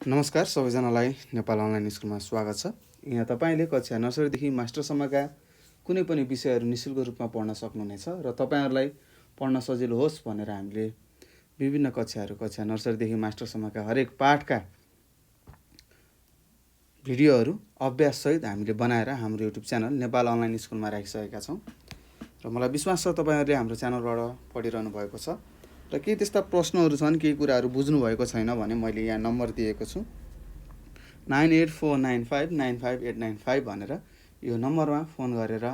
नमस्कार सबैजनालाई नेपाल अनलाइन स्कुलमा स्वागत छ। यहाँ तपाईँले कक्षा नर्सरीदेखि मास्टरसम्मका कुनै पनि विषयहरू निःशुल्क रूपमा पढ्न सक्नुहुनेछ र तपाईँहरूलाई पढ्न सजिलो होस् भनेर हामीले विभिन्न कक्षा नर्सरीदेखि मास्टरसम्मका हरेक पाठका भिडियोहरू अभ्याससहित हामीले बनाएर हाम्रो युट्युब च्यानल नेपाल अनलाइन स्कुलमा राखिसकेका छौँ र मलाई विश्वास छ तपाईँहरूले हाम्रो च्यानलबाट पढिरहनु भएको छ र केही त्यस्ता प्रश्नहरू छन्, केही कुराहरू बुझ्नु भएको छैन भने मैले यहाँ नम्बर दिएको छु 9849595895 भनेर यो नम्बरमा फोन गरेर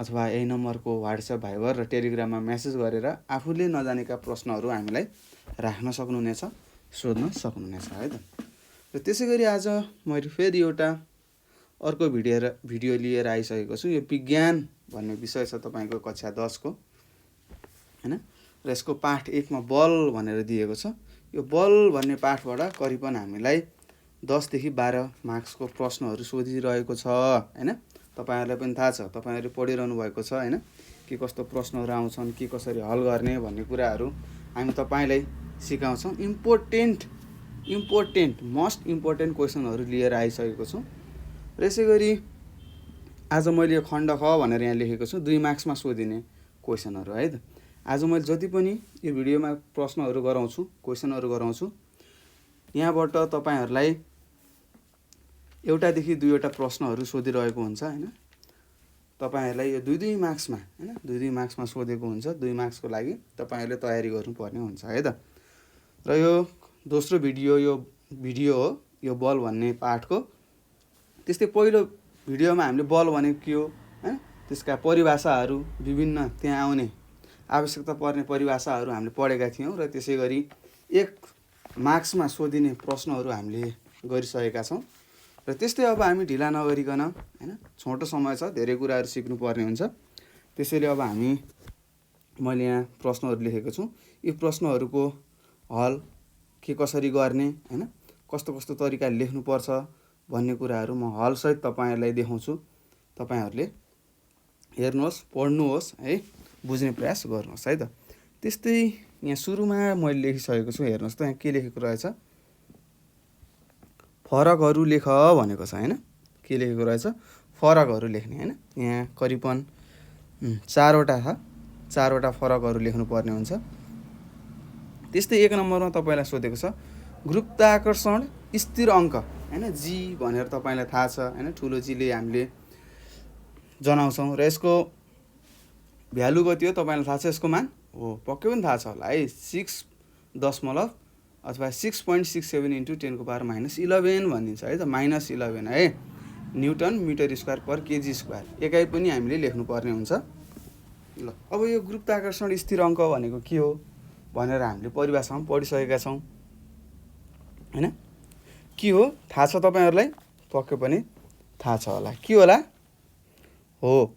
अथवा यही नम्बरको व्हाट्सएप, भाइबर र टेलिग्राममा मेसेज गरेर आफूले नजानेका प्रश्नहरू हामीलाई राख्न सक्नुहुनेछ, सोध्न सक्नुहुनेछ है त। र त्यसै गरी आज मैले फेरि एउटा अर्को भिडियो लिएर आइसकेको छु। यो विज्ञान भन्ने विषय छ तपाईँको कक्षा 10 को हैन। र यसको पाठ 1 मा बल भनेर दिएको छ। यो बल भन्ने पाठबाट करिबन हामीलाई 10 देखि 12 मार्क्सको प्रश्नहरू सोधिरहेको छ हैन। तपाईहरुलाई पनि थाहा छ, तपाईहरुले पढिरहनु भएको छ हैन, के कस्तो प्रश्नहरू आउँछन्, के कसरी हल गर्ने भन्ने कुराहरू हामी तपाईलाई सिकाउँछौं। मोस्ट इम्पोर्टेन्ट क्वेशनहरू लिएर आइसकेको छु। र यसै गरी आज मैले यो खण्ड ख भनेर यहाँ लेखेको छु 2 मार्क्समा सोधिने क्वेशनहरू है त। आज मैले जति पनि यो भिडियोमा प्रश्नहरू गराउँछु, क्वेशनहरू गराउँछु, यहाँबाट तपाईहरुलाई एउटा देखि 2 वटा प्रश्नहरू सोधिरहेको हुन्छ हैन। तपाईहरुलाई यो 2 मार्क्समा हैन, 2 मार्क्समा सोधेको हुन्छ। 2 मार्क्सको लागि तपाईहरुले तयारी गर्नुपर्ने हुन्छ है त। र यो दोस्रो भिडियो हो यो बल भन्ने पाठको। त्यस्तै पहिलो भिडियोमा हामीले बल भनेको के हो हैन, त्यसका परिभाषाहरू, विभिन्न त्यहाँ आउने आवश्यकता पर्ने परिभाषाहरू हामीले पढेका थियौं र त्यसै गरी 1 मार्क्समा सोधिने प्रश्नहरू हामीले गरिसकेका छौं। र त्यस्तै अब हामी ढिला नगरिकन हैन, छोटो समय छ, धेरै कुराहरू सिक्नु पर्ने हुन्छ। त्यसैले अब मैले यहाँ प्रश्नहरू लेखेको छु। यो प्रश्नहरूको हल के कसरी गर्ने हैन, कस्तो कस्तो तरिकाले लेख्नु पर्छ भन्ने कुराहरू म हल सहित तपाईहरुलाई देखाउँछु। तपाईहरुले हेर्नुहोस्, पढ्नुहोस् है, बुझ्ने प्रयास गर्नुहोस् है त। त्यस्तै यहाँ सुरुमा मैले लेखिसकेको छु, हेर्नुहोस् त यहाँ के लेखेको रहेछ, फरकहरू लेख भनेको छ हैन। के लेखेको रहेछ, फरकहरू लेख्ने हैन। यहाँ करिबन 4 वटा छ, 4 वटा फरकहरू लेख्नु पर्ने हुन्छ। त्यस्तै 1 नम्बरमा तपाईलाई सोधेको छ गुरुत्वाकर्षण स्थिर अङ्क हैन, जी भनेर तपाईलाई थाहा छ हैन, ठुलो जी ले हामीले जनाउँछौं र यसको भ्यालु कति हो तपाईलाई थाहा छ, यसको मान हो पक्कै पनि थाहा छ होला है, 6 दशमलव अथवा 6.67 * 10⁻11 भनिन्छ है त, -11 है, न्युटन मिटर स्क्वायर पर केजी स्क्वायर एकाइ पनि हामीले लेख्नु पर्ने हुन्छ। ल अब यो गुरुत्वाकर्षण स्थिर अङ्क भनेको के हो भनेर हामीले परिभाषामा पढिसकेका छौं हैन। के हो थाहा छ तपाईहरुलाई, पक्कै पनि थाहा छ होला। के होला हो,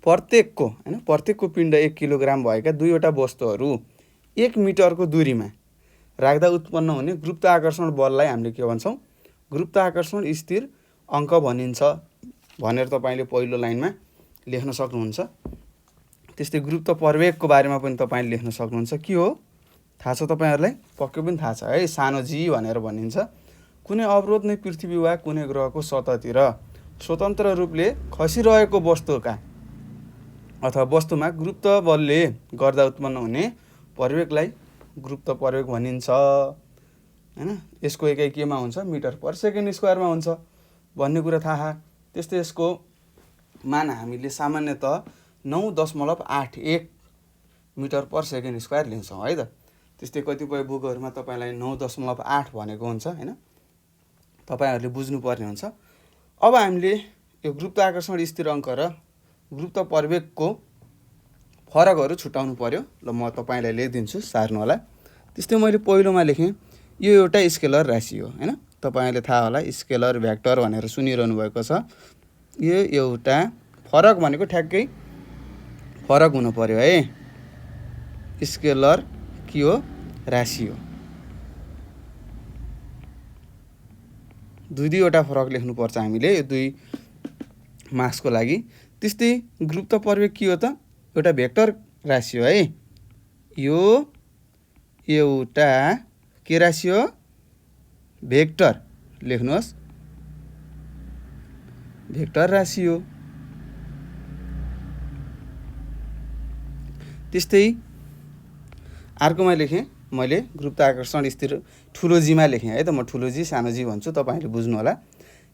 प्रत्येकको पिण्ड 1 किलोग्राम भएका 2 वटा वस्तुहरू 1 मिटरको दूरीमा राख्दा उत्पन्न हुने गुरुत्वाकर्षण बललाई हामीले के भन्छौं, गुरुत्वाकर्षण स्थिर अङ्क भनिन्छ भनेर तपाईले पहिलो लाइनमा लेख्न सक्नुहुन्छ। त्यस्तै गुरुत्व प्रवेगको बारेमा पनि तपाईले लेख्न सक्नुहुन्छ। के हो थाहा छ तपाईहरुलाई, पक्कै पनि थाहा छ है, सानो जी भनेर भनिन्छ। कुनै अवरोध नै पृथ्वी वा कुनै ग्रहको सतहतिर स्वतन्त्र रूपले खसिरहेको वस्तुका अथवा वस्तुमा गुरुत्व बलले गर्दा उत्पन्न हुने प्रवेगलाई गुरुत्व प्रवेग भनिन्छ हैन। यसको एकाइ केमा हुन्छ, मिटर पर सेकेन्ड स्क्वायरमा हुन्छ भन्ने कुरा थाहा। त्यस्तै यसको मान हामीले सामान्यतः 9.81 मिटर पर सेकेन्ड स्क्वायर लिन्छौं है त। त्यस्तै कतिपय बुकहरुमा तपाईलाई 9.8 भनेको हुन्छ हैन, तपाईहरुले बुझ्नु पर्ने हुन्छ। अब हामीले यो गुरुत्वाकर्षण स्थिर अङ्क र गुरुत्व प्रवेगको फरकहरू छुटाउनु पर्यो। ल म तपाईलाई लेखिदिन्छु, सार्नु होला। त्यस्तै मैले पहिलोमा लेखेँ, यो एउटा स्केलर राशि हो हैन। तपाईहरुले थाहा होला स्केलर भेक्टर भनेर सुनिरहनु भएको छ। यो एउटा फरक भनेको ठ्याक्कै फरक हुनु पर्यो है। स्केलर के हो, राशि हो। 2 वटा फरक लेख्नु पर्छ हामीले यो 2 मार्क्सको लागि। त्यस्तै गुरुत्व प्रवेग के हो त, एउटा भेक्टर राशि हो है। यो एउटा के राशि हो, भेक्टर लेख्नुहोस्, भेक्टर राशि हो। त्यस्तै अर्कोमा लेखेँ मैले गुरुत्व आकर्षण स्थिर ठुलो जीमा लेखेँ है त, म ठुलो जी सानो जी भन्छु, तपाईँहरूले बुझ्नु होला।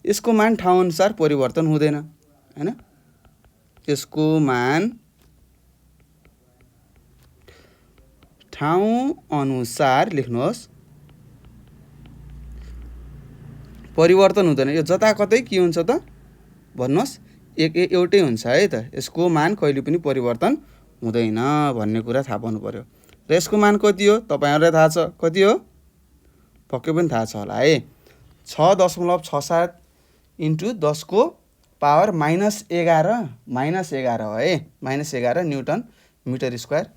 यसको मान ठाउँ अनुसार परिवर्तन हुँदैन हैन, यसको मान ठाउँ अनुसार लेख्नुहोस् परिवर्तन हुँदैन। यो जताकतै के हुन्छ त भन्नुहोस्, एउटै हुन्छ है त। यसको मान कहिले पनि परिवर्तन हुँदैन भन्ने कुरा थाहा पाउनु पर्यो। र यसको मान कति हो तपाईँहरूलाई थाहा छ, कति हो पक्कै पनि थाहा छ होला है। 6.67 इन्टु 10 को पावर -11 हो है, -11 न्युटन मिटर स्क्वायर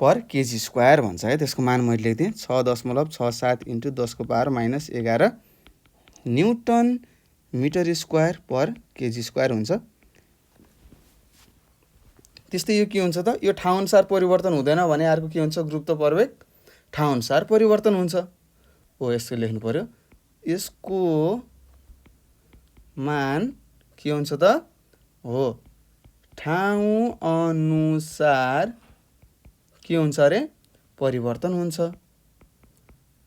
पर केजी स्क्वायर भन्छ है। त्यसको मान मैले लेख्दिएँ 6.67 इन्टु 10 को पावर -11 न्युटन मिटर स्क्वायर पर केजी स्क्वायर हुन्छ। त्यस्तै यो के हुन्छ त, यो ठाउँ अनुसार परिवर्तन हुँदैन भने अर्को के हुन्छ, गुरुत्व प्रवेग ठाउँ अनुसार परिवर्तन हुन्छ हो। यसको लेख्नु पर्यो, यसको मान के हुन्छ त हो ठाउँ अनुसार के हुन्छ अरे परिवर्तन हुन्छ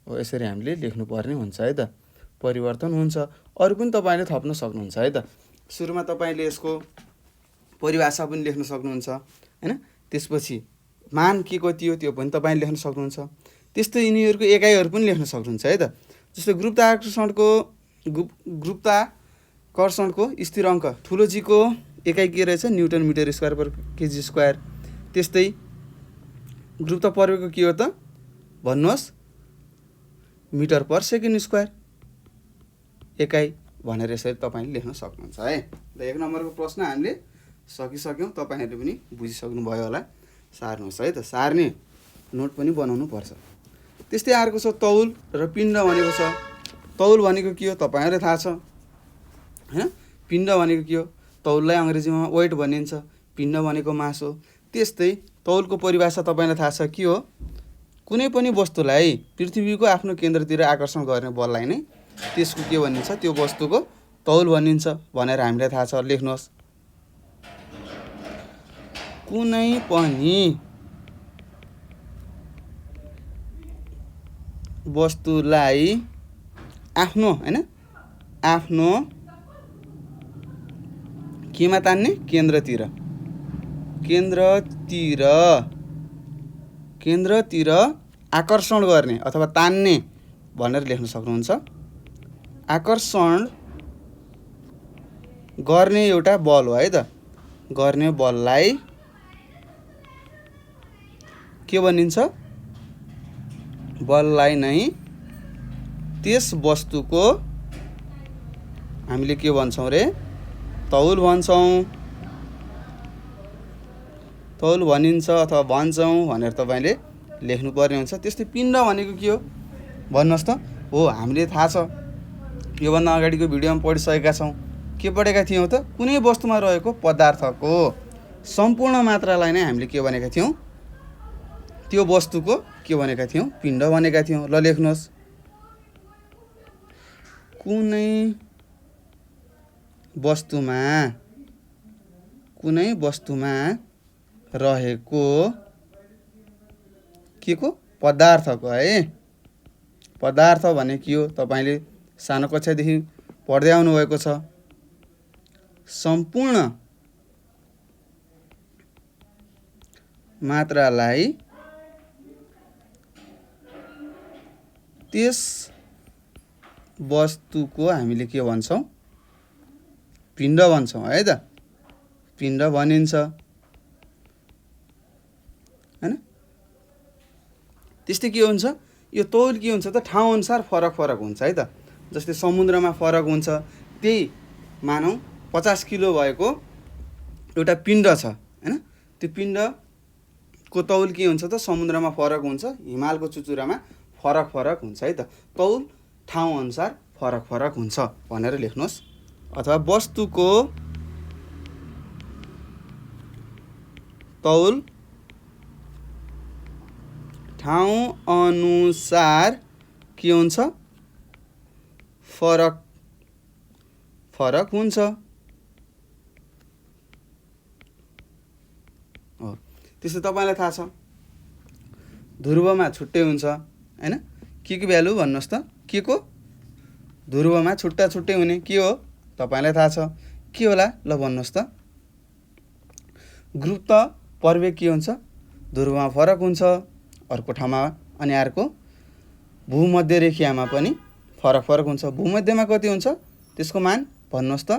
हो। यसरी हामीले लेख्नुपर्ने हुन्छ है त, परिवर्तन हुन्छ। अरू पनि तपाईँले थप्न सक्नुहुन्छ है त। सुरुमा तपाईँले यसको परिभाषा पनि लेख्न सक्नुहुन्छ हैन, त्यसपछि मान के कति हो त्यो पनि तपाईँले लेख्न सक्नुहुन्छ। त्यस्तै यिनीहरूको एकाइहरू पनि लेख्न सक्नुहुन्छ है त। जस्तै गुरुत्वाकर्षणको स्थिराङ्क ठुलो जी को एकाइ के रहेछ, न्युटन मिटर स्क्वायर पर केजी स्क्वायर। त्यस्तै गुरुत्व प्रवेगको के हो त भन्नुहोस्, मिटर पर सेकेन्ड स्क्वायर एकाइ भनेर यसरी तपाईँले लेख्न सक्नुहुन्छ है। र 1 नम्बरको प्रश्न हामीले सकिसक्यौँ, तपाईँहरूले पनि बुझिसक्नु भयो होला। सार्नुहोस् है त, सार्ने नोट पनि बनाउनु पर्छ। त्यस्तै अर्को छ तौल र पिण्ड भनेको छ। तौल भनेको के हो तपाईँहरूलाई थाहा छ हैन, पिण्ड भनेको के हो, तौललाई अङ्ग्रेजीमा वेट भनिन्छ, पिण्ड भनेको मास हो। त्यस्तै तौलको परिभाषा तपाईँलाई थाहा छ के हो, कुनै पनि वस्तुलाई पृथ्वीको आफ्नो केन्द्रतिर आकर्षण गर्ने बललाई नै त्यसको के भनिन्छ, त्यो वस्तुको तौल भनिन्छ भनेर हामीलाई थाहा छ। लेख्नुहोस्, कुनै पनि वस्तुलाई आफ्नो हैन, आफ्नो केमा तान्ने, केन्द्रतिर आकर्षण गर्ने अथवा तान्ने भनेर लेख्न सक्नुहुन्छ। आकर्षण गर्ने एउटा बल हो है त, गर्ने बललाई के भनिन्छ, बललाई नै त्यस वस्तुको हामीले के भन्छौँ रे, तौल भन्छौँ, तौल भनिन्छ अथवा भन्छौँ भनेर तपाईँले लेख्नुपर्ने हुन्छ। त्यस्तै पिण्ड भनेको के हो भन्नुहोस् त, हो हामीले थाहा छ, योभन्दा अगाडिको भिडियोमा पढिसकेका छौँ। के पढेका थियौँ त, कुनै वस्तुमा रहेको पदार्थको सम्पूर्ण मात्रालाई नै हामीले के भनेका थियौँ, त्यो वस्तुको के भनेका थियौँ, पिण्ड भनेका थियौँ। ल लेख्नुहोस्, कुनै वस्तुमा रहेको के को, पदार्थको है। पदार्थ भने के हो तपाईँले सानो कक्षादेखि पढ्दै आउनुभएको छ। सम्पूर्ण मात्रालाई त्यस वस्तुको हामीले के भन्छौँ, पिण्ड भन्छौँ है त, पिण्ड भनिन्छ हैन। त्यस्तै के हुन्छ, यो तौल के हुन्छ त, ठाउँ अनुसार फरक हुन्छ है त। जस्तै समुद्रमा फरक हुन्छ, त्यही मानौँ 50 किलो भएको एउटा पिण्ड छ हैन, त्यो पिण्डको तौल के हुन्छ त, समुद्रमा फरक हुन्छ, हिमालको चुचुरामा फरक हुन्छ है त। तौल ठाउँ अनुसार फरक हुन्छ भनेर लेख्नुहोस्। अथवा वस्तुको तौल ठाउँ अनुसार के हुन्छ फरक हुन्छ हो। त्यस्तै तपाईँलाई थाहा छ ध्रुवमा छुट्टै हुन्छ हैन, के भ्यालु भन्नुहोस् त, के को ध्रुवमा छुट्टा छुट्टै हुने के हो तपाईँलाई थाहा छ, के होला ल भन्नुहोस् त। गुरुत्व प्रवेग के हुन्छ, ध्रुवमा फरक हुन्छ अर्को ठाउँमा, अनि अर्को भूमध्य रेखीयमा पनि फरक हुन्छ। भूमध्यमा कति हुन्छ त्यसको मान भन्नुहोस् त।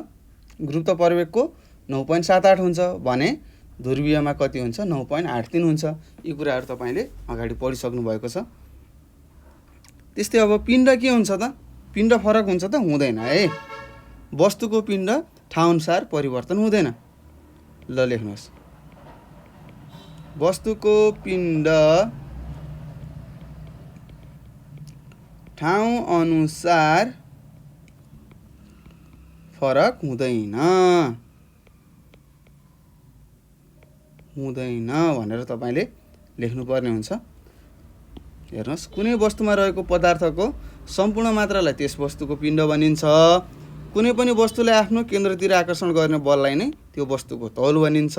गुरुत्व प्रवेगको 9.78 हुन्छ भने ध्रुवीयमा कति हुन्छ 9.83 हुन्छ। यी कुराहरू तपाईँले अगाडि पढिसक्नु भएको छ। त्यस्तै अब पिण्ड के हुन्छ त, पिण्ड फरक हुन्छ त हुँदैन है। वस्तुको पिण्ड ठाउँअनुसार परिवर्तन हुँदैन। ल लेख्नुहोस्, वस्तुको पिण्ड ठाउँ अनुसार फरक हुँदैन भनेर तपाईँले लेख्नुपर्ने हुन्छ। हेर्नुहोस्, कुनै वस्तुमा रहेको पदार्थको सम्पूर्ण मात्रालाई त्यस वस्तुको पिण्ड भनिन्छ। कुनै पनि वस्तुलाई आफ्नो केन्द्रतिर आकर्षण गर्ने बललाई नै त्यो वस्तुको तौल भनिन्छ।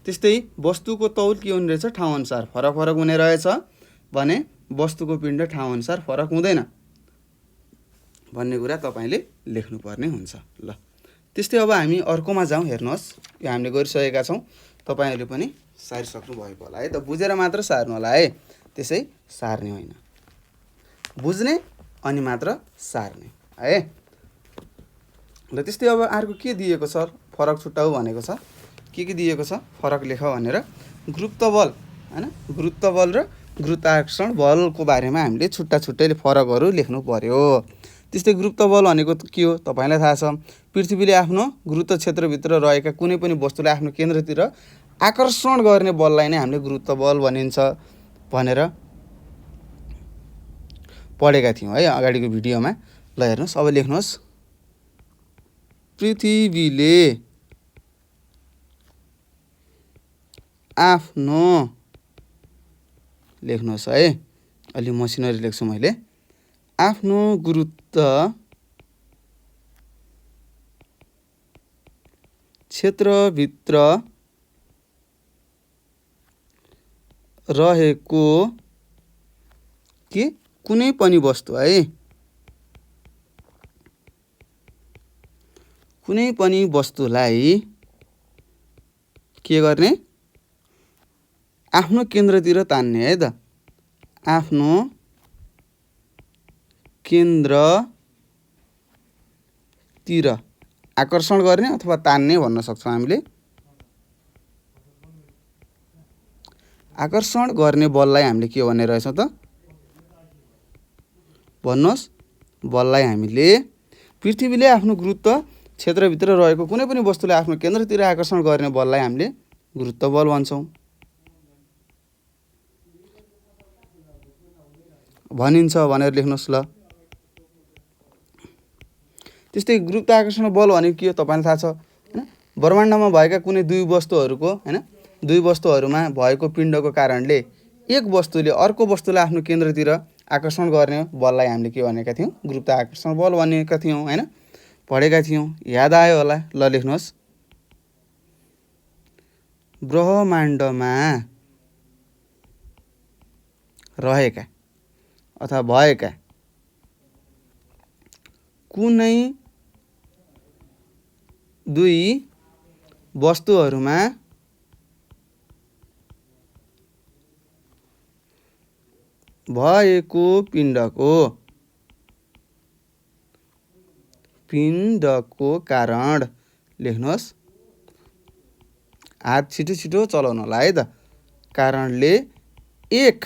त्यस्तै वस्तुको तौल के हुने रहेछ, ठाउँअनुसार फरक हुने रहेछ भने वस्तुको पिण्ड ठाउँअनुसार फरक हुँदैन भन्ने कुरा तपाईँले लेख्नुपर्ने हुन्छ। ल त्यस्तै अब हामी अर्कोमा जाउँ। हेर्नुहोस्, यो हामीले गरिसकेका छौँ, तपाईँहरूले पनि सारिसक्नु भएको होला है त। बुझेर मात्र सार्नु होला है, त्यसै सार्ने होइन, बुझ्ने अनि मात्र सार्ने है। ल त्यस्तै अब अर्को के दिएको छ, फरक छुट्टाउ भनेको छ, के दिएको छ, फरक लेख भनेर। गुरुत्व बल हैन, गुरुत्व बल र गुरुत्वाकर्षण बलको बारेमा हामीले छुट्टै फरकहरू लेख्नु पर्यो। त्यस्तै गुरुत्व बल भनेको के हो तपाईँलाई थाहा छ, पृथ्वीले आफ्नो गुरुत्व क्षेत्रभित्र रहेका कुनै पनि वस्तुलाई आफ्नो केन्द्रतिर आकर्षण गर्ने बललाई नै हामीले गुरुत्व बल भनिन्छ भनेर पढेका थियौँ है अगाडिको भिडियोमा। ल हेर्नुहोस्, अब लेख्नुहोस्, पृथ्वीले आफ्नो, लेख्नुहोस् है, अलि मसिनरी लेख्छु मैले, आफ्नो गुरुत्व क्षेत्रभित्र रहेको के कुनै पनि वस्तु है, कुनै पनि वस्तुलाई के गर्ने, आफ्नो केन्द्रतिर तान्ने है त, आफ्नो केन्द्रतिर आकर्षण गर्ने अथवा तान्ने भन्न सक्छौँ हामीले। आकर्षण गर्ने बललाई हामीले के भन्ने रहेछौँ त भन्नुहोस्, बललाई हामीले पृथ्वीले आफ्नो गुरुत्व क्षेत्रभित्र रहेको कुनै पनि वस्तुलाई आफ्नो केन्द्रतिर आकर्षण गर्ने बललाई हामीले गुरुत्व बल भन्छौँ भनिन्छ भनेर लेख्नुहोस्। ल त्यस्तै गुरुत्वाकर्षण बल भनेको के हो तपाईँलाई थाहा छ हैन, ब्रह्माण्डमा भएका कुनै दुई वस्तुहरूको हैन, दुई वस्तुहरूमा भएको पिण्डको कारणले एक वस्तुले अर्को वस्तुलाई आफ्नो केन्द्रतिर आकर्षण गर्ने बललाई हामीले के भनेका थियौँ, गुरुत्वाकर्षण बल भनेका थियौँ हैन, पढेका थियौँ, याद आयो होला। ल लेख्नुहोस्, ब्रह्माण्डमा रहेका अथवा भएका कुनै दुई वस्तुहरूमा भएको पिण्डको कारण, लेख्नुहोस्, हात छिटो चलाउनु होला है त, कारणले एक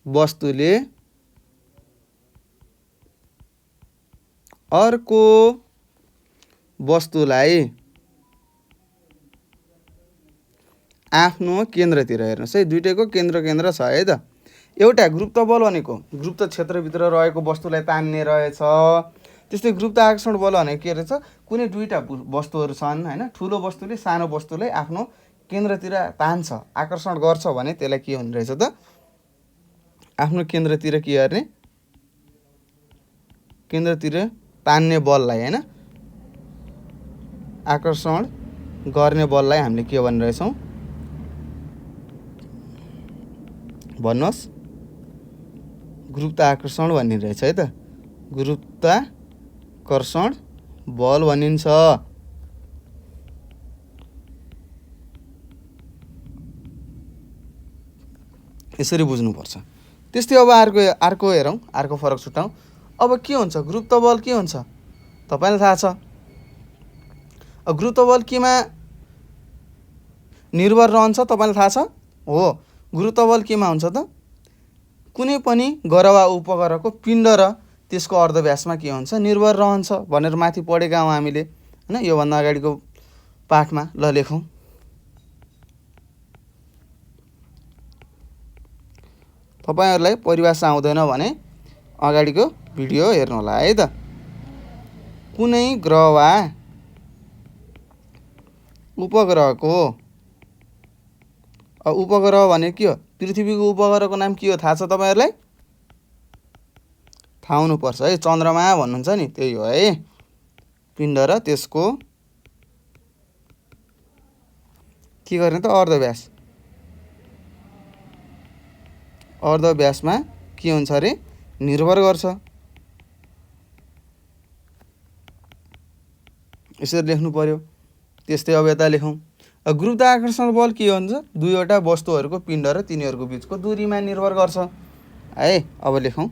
वस्तुले अर्को वस्तुलाई आफ्नो केन्द्रतिर, हेर्नुहोस् है, दुईटैको केन्द्र छ है त। एउटा गुरुत्व बल भनेको गुरुत्व क्षेत्रभित्र रहेको वस्तुलाई तान्ने रहेछ। त्यस्तै गुरुत्वाकर्षण बल भनेको के रहेछ, कुनै दुईटा वस्तुहरू छन् हैन, ठुलो वस्तुले सानो वस्तुलाई आफ्नो केन्द्रतिर तान्छ, आकर्षण गर्छ भने त्यसलाई के हुने रहेछ त, आफ्नो केन्द्रतिर के गर्ने, केन्द्रतिर तान्ने बललाई हैन, आकर्षण गर्ने बललाई हामीले के भनिरहेछौँ भन्नुहोस्, गुरुत्वाकर्षण भनिरहेछ है त। गुरुत्वाकर्षण बल भनिन्छ। यसरी बुझ्नुपर्छ। त्यस्तै अब अर्को हेरौँ, अर्को फरक छुट्याउँ। अब के हुन्छ गुरुत्व बल के हुन्छ तपाईँलाई थाहा छ। गुरुत्व बल केमा निर्भर रहन्छ तपाईँलाई थाहा छ। हो, गुरुत्व बल केमा हुन्छ त, कुनै पनि ग्रह वा उपग्रहको पिण्ड र त्यसको अर्धव्यासमा के हुन्छ निर्भर रहन्छ भनेर माथि पढेका हौँ हामीले हैन, योभन्दा अगाडिको पाठमा। ल लेखौँ। तपाईहरुलाई परिभाषा आउँदैन भने अगाडिको भिडियो हेर्नु होला है त। कुनै ग्रह वा उपग्रहको, उपग्रह भने के हो, पृथ्वीको उपग्रहको नाम के हो थाहा छ तपाईहरुलाई? थाहा हुनुपर्छ है, चन्द्रमा भन्नुहुन्छ नि त्यही हो है। पिण्ड र त्यसको के गर्ने त अर्धव्यास, अर्धव्यासमा के हुन्छ अरे निर्भर गर्छ। यसरी लेख्नु पर्यो। त्यस्तै अब यता लेखौँ। गुरुत्वाकर्षण बल के हुन्छ, दुईवटा वस्तुहरूको पिण्ड र तिनीहरूको बीचको दूरीमा निर्भर गर्छ है। अब लेखौँ।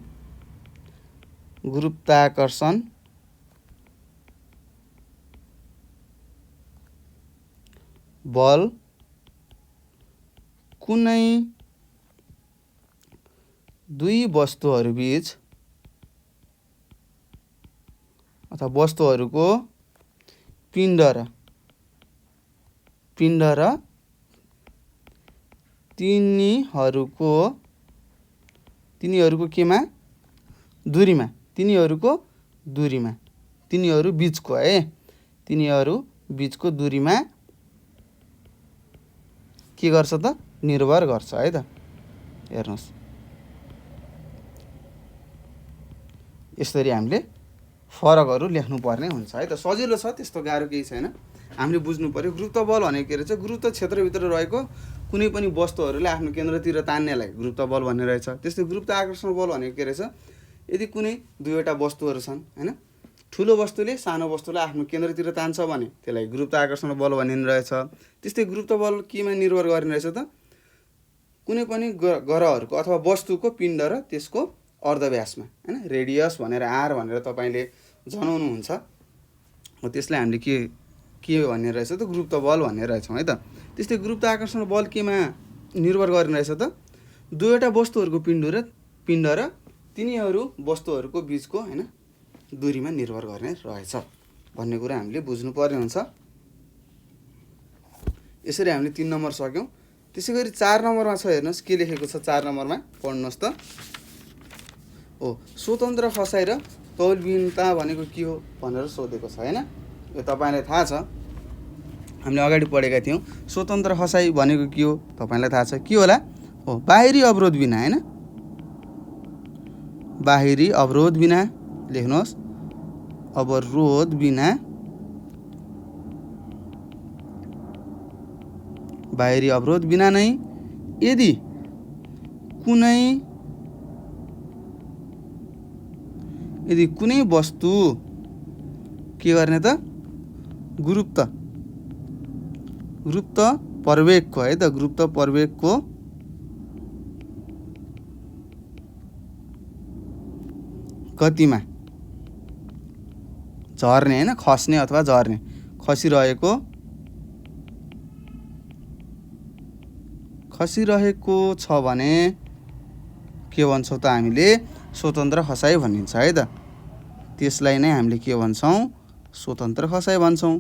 गुरुत्वाकर्षण बल कुनै दुई वस्तुहरू बीच अथवा वस्तुहरूको पिण्ड र तिनीहरूको केमा दूरीमा, तिनीहरू बीचको है, तिनीहरू बीचको दूरीमा के गर्छ त निर्भर गर्छ है त। हेर्नुहोस्, यसरी हामीले फरकहरू लेख्नुपर्ने हुन्छ है त। सजिलो छ, त्यस्तो गाह्रो केही छैन। हामीले बुझ्नु पर्यो गुरुत्व बल भनेको के रहेछ, गुरुत्व क्षेत्रभित्र रहेको कुनै पनि वस्तुहरूले आफ्नो केन्द्रतिर तान्नेलाई गुरुत्व बल भन्ने रहेछ। त्यस्तै गुरुत्वाकर्षण बल भनेको के रहेछ, यदि कुनै दुईवटा वस्तुहरू छन् हैन, ठुलो वस्तुले सानो वस्तुलाई आफ्नो केन्द्रतिर तान्छ भने त्यसलाई गुरुत्वाकर्षण बल भनिने रहेछ। त्यस्तै गुरुत्व बल केमा निर्भर गर्ने रहेछ त, कुनै पनि ग्रहहरूको अथवा वस्तुको पिण्ड र त्यसको अर्धव्यासमा हैन, रेडियस भनेर आर भनेर तपाईले जनाउनुहुन्छ, त्यसलाई हामीले के भन्ने रहेछ त गुरुत्व बल भन्ने रहेछौँ है त। त्यस्तै गुरुत्वाकर्षण बल केमा निर्भर गर्ने रहेछ त, दुईवटा वस्तुहरूको पिण्ड र तिनीहरू वस्तुहरूको बीचको हैन दूरीमा निर्भर गर्ने रहेछ भन्ने कुरा हामीले बुझ्नु पर्ने हुन्छ। यसरी हामीले 3 नम्बर सक्यौं। त्यसैगरी 4 नम्बरमा छ, हेर्नुस् के लेखेको छ 4 नम्बरमा, पढ्नुस् त। स्वतन्त्र खसाइ र तौलविहीनता भनेको के हो भनेर सोधेको छ हैन। यो तपाईलाई थाहा छ, हामीले अगाडि पढेका थियौं। स्वतन्त्र खसाइ भनेको के हो तपाईलाई थाहा छ, के होला? बाहिरी अवरोध बिना हैन, बाहिरी अवरोध बिना, लेख्नुहोस् अवरोध बिना, बाहिरी अवरोध बिना नै यदि कुनै वस्तु के गर्ने त गुरुत्व प्रवेगको है त, गुरुत्व प्रवेगको गतिमा झर्ने हैन, खस्ने अथवा झर्ने, खसिरहेको छ भने के भन्छौँ त हामीले स्वतन्त्र खसाइ भनिन्छ है त। त्यसलाई नै हामीले के भन्छौँ, स्वतन्त्र खसाइ भन्छौँ।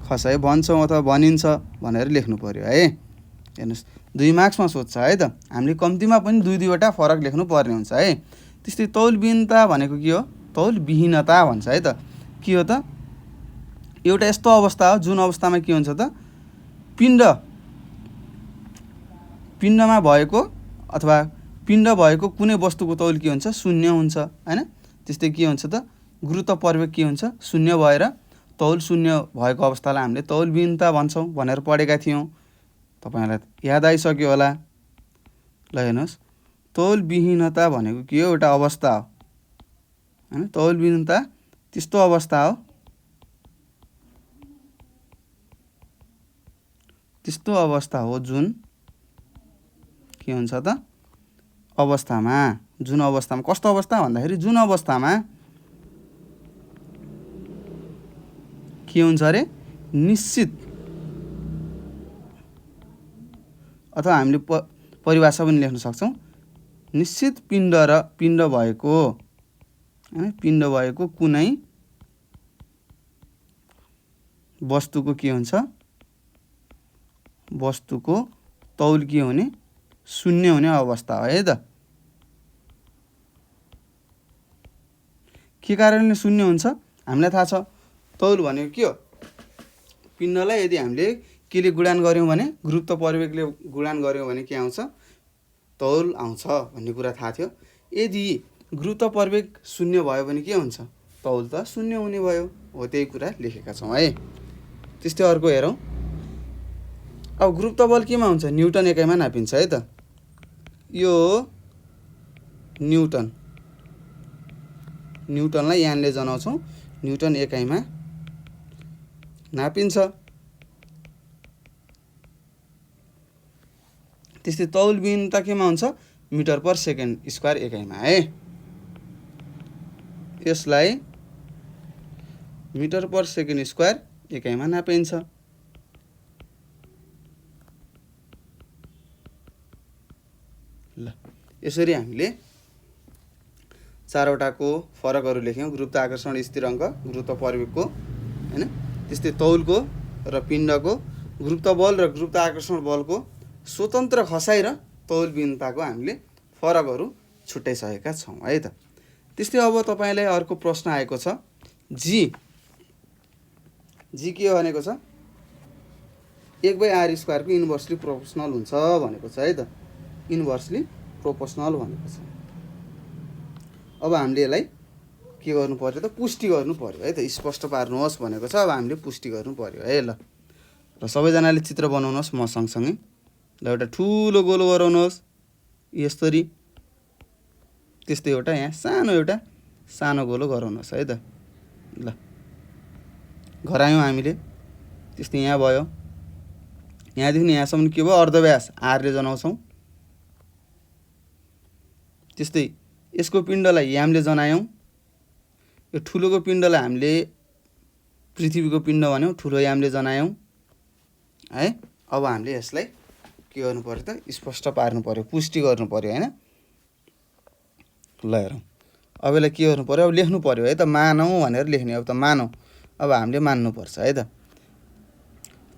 खसाइ भन्छौँ अथवा भनिन्छ भनेर लेख्नु पर्यो है। हेर्नुस् 2 मार्क्समा सोध्छ है त, हामीले कम्तीमा पनि 2-2वटा फरक लेख्नु पर्ने हुन्छ है। त्यस्तै तौलविहीनता भनेको के हो, तौलविहीनता भन्छ है त। के हो त, एउटा यस्तो अवस्था हो जुन अवस्थामा के हुन्छ त, पिण्डमा भएको अथवा पिण्ड भएको कुनै वस्तुको तौल के हुन्छ, शून्य हुन्छ हैन। त्यस्तै के हुन्छ त, गुरुत्व परिवेग के हुन्छ, शून्य भएर तौल शून्य भएको अवस्थालाई हामीले तौलविहीनता भन्छौँ भनेर पढेका थियौँ। तपाईँलाई याद आइसक्यो होला। ल हेर्नुहोस्, तौलविहीनता भनेको के हो, एउटा अवस्था हो हैन। तौलविहीनता त्यस्तो अवस्था हो, त्यस्तो अवस्था हो जुन के हुन्छ त, अवस्थामा, जुन अवस्थामा, कस्तो अवस्था भन्दाखेरि जुन अवस्थामा के हुन्छ अरे, निश्चित अथवा हामीले परिभाषा पनि लेख्न सक्छौँ, निश्चित पिण्ड र पिण्ड भएको हैन, पिण्ड भएको कुनै वस्तुको के हुन्छ, वस्तुको तौल के हुने, शून्य हुने अवस्था हो है त। के कारणले शून्य हुन्छ हामीलाई थाहा छ। तौल भनेको के हो, पिण्डलाई यदि हामीले केले गुणान गऱ्यौँ भने, गुरुत्व परिवेगले गुणान गऱ्यौँ भने के आउँछ, तौल आउँछ भन्ने कुरा थाहा थियो। यदि गुरुत्व परिवेग शून्य भयो भने के हुन्छ, तौल त शून्य हुने भयो। हो त्यही कुरा लेखेका छौँ है। त्यस्तै अर्को हेरौँ। अब गुरुत्व बल केमा हुन्छ, न्युटन एकाइमा नापिन्छ है त। यो न्युटन, न्युटनलाई यानले जनाउँछौँ, न्युटन एकाइमा नापिन्छ। त्यस्तै तौलविहीनता केमा हुन्छ, मिटर पर सेकेन्ड स्क्वायर एकाइमा है। यसलाई मिटर पर सेकेन्ड स्क्वायर एकाइमा नापिन्छ। ल यसरी हामीले चारवटाको फरकहरू लेख्यौँ, गुरुत्व आकर्षण स्थिराङ्क, गुरुत्व परिवेगको हैन, त्यस्तै तौलको र पिण्डको, गुरुत्व बल र गुरुत्व आकर्षण बलको स्वतन्त्र खसाइ र तौलविहीनताको हामीले फरकहरू छुट्याइसकेका छौँ है त। त्यस्तै अब तपाईँलाई अर्को प्रश्न आएको छ, जी के भनेको छ, 1/r स्क्वायरको इन्भर्सली प्रोपोर्सनल हुन्छ भनेको छ है त। इन्भर्सली प्रोपोर्सनल भनेको छ। अब हामीले यसलाई के गर्नु पर्यो त, पुष्टि गर्नु पर्यो है त। स्पष्ट पार्नुहोस् भनेको छ। अब हामीले पुष्टि गर्नु पर्यो है। ल र सबैजनाले चित्र बनाउनुहोस् म सँगसँगै। ल एउटा ठुलो गोलो गराउनुहोस् यसरी, त्यस्तै एउटा यहाँ सानो गोलो गराउनुहोस् है त। ल घरायौँ हामीले। त्यस्तै यहाँ भयो, यहाँदेखि यहाँसम्म के भयो, अर्धव्यास आरले जनाउँछौँ। त्यस्तै यसको पिण्डलाई यामले जनायौँ। यो ठुलोको पिण्डलाई हामीले पृथ्वीको पिण्ड भन्यौँ, ठुलो यामले जनायौँ है। अब हामीले यसलाई के गर्नु पर्यो त, स्पष्ट पार्नु पर्यो, पुष्टि गर्नु पर्यो हैन। ल हेरौँ, अब यसलाई के गर्नु पर्यो, अब लेख्नु पर्यो है त। मानौँ भनेर लेख्ने, अब त मानौँ, अब हामीले मान्नुपर्छ है त।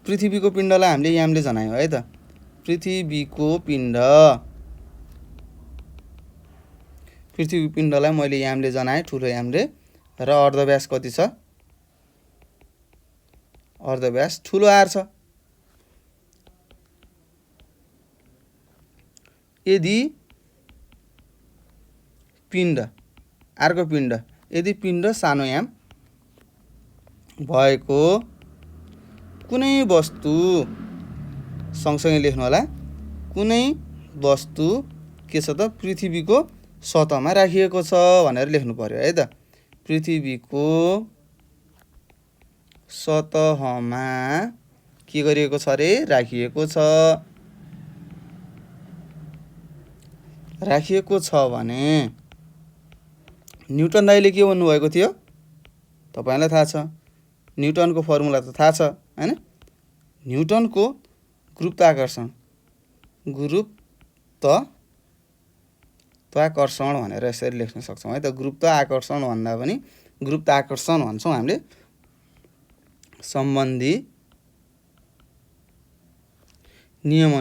पृथ्वीको पिण्डलाई हामीले यामले जनायौँ है त। पृथ्वीको पिण्डलाई मैले यामले जनाएँ, ठुलो यामले। र अर्धव्यास कति छ, अर्धव्यास ठुलो आर छ। यदि पिण्ड, आरको पिण्ड, यदि पिण्ड सानो याम भएको कुनै वस्तु, सँगसँगै लेख्नु होला, कुनै वस्तु के छ त, पृथ्वीको सतहमा राखिएको छ भनेर लेख्नु पर्यो है त। पृथ्वीको सतहमा के गरिएको छ अरे, राखिएको छ। राखिएको छ भने न्युटन दाइले के भन्नुभएको थियो तपाईँलाई थाहा छ। न्युटनको फर्मुला त थाहा छ हैन। न्युटनको गुरुत्वाकर्षण भनेर यसरी लेख्न सक्छौँ है त। गुरुत्व आकर्षण भन्दा पनि गुरुत्व आकर्षण भन्छौँ हामीले। सम्बन्धी नियम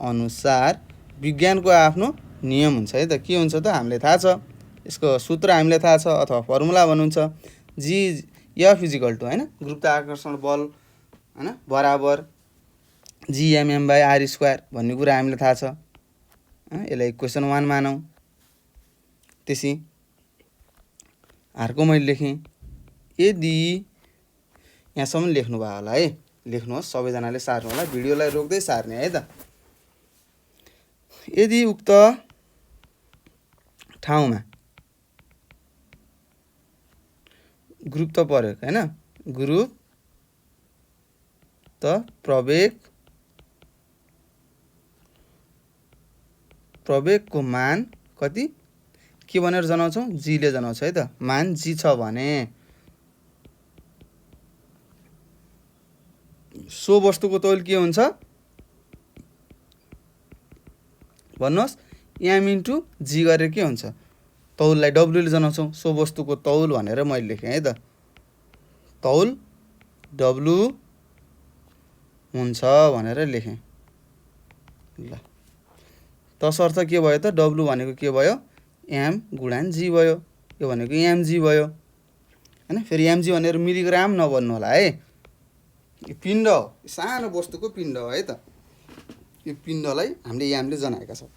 अनुसार विज्ञानको आफ्नो नियम हुन्छ है त। के हुन्छ त हामीलाई थाहा छ, यसको सूत्र हामीलाई थाहा छ अथवा फर्मुला भन्नुहुन्छ। जी एफ इजिकल टु हैन, गुरुत्व आकर्षण बल हैन बराबर gmm/r² भन्ने कुरा हामीलाई थाहा छ। यसलाई इक्वेसन 1 मानौँ। त्यसै अर्को मैले लेखेँ। यदि यहाँसम्म लेख्नुभयो होला है, लेख्नुहोस् सबैजनाले सार्नु होला, भिडियोलाई रोक्दै सार्ने है त। यदि उक्त ठाउँमा ग्रुप त पर्यो हैन, ग्रुप त प्रवेगको मान कति के भनेर जनाउँछौँ, जी ले जनाउँछ है त। मान जी छ भने सो वस्तुको तौल के हुन्छ भन्नुहोस्, एम इन्टु जी गरेर के हुन्छ, तौललाई डब्लु ले जनाउँछौँ। सो वस्तुको तौल भनेर मैले लेखेँ है त। तौल डब्लु हुन्छ भनेर लेखेँ। ल तसर्थ के भयो त, डब्लु भनेको के भयो, एम गुणन जी भयो। यो भनेको एमजी भयो हैन। फेरि एमजी भनेर मिलिग्राम नभन्नु होला है, यो पिण्ड हो, सानो वस्तुको पिण्ड हो है त। यो पिण्डलाई हामीले एमले जनाएका छौँ।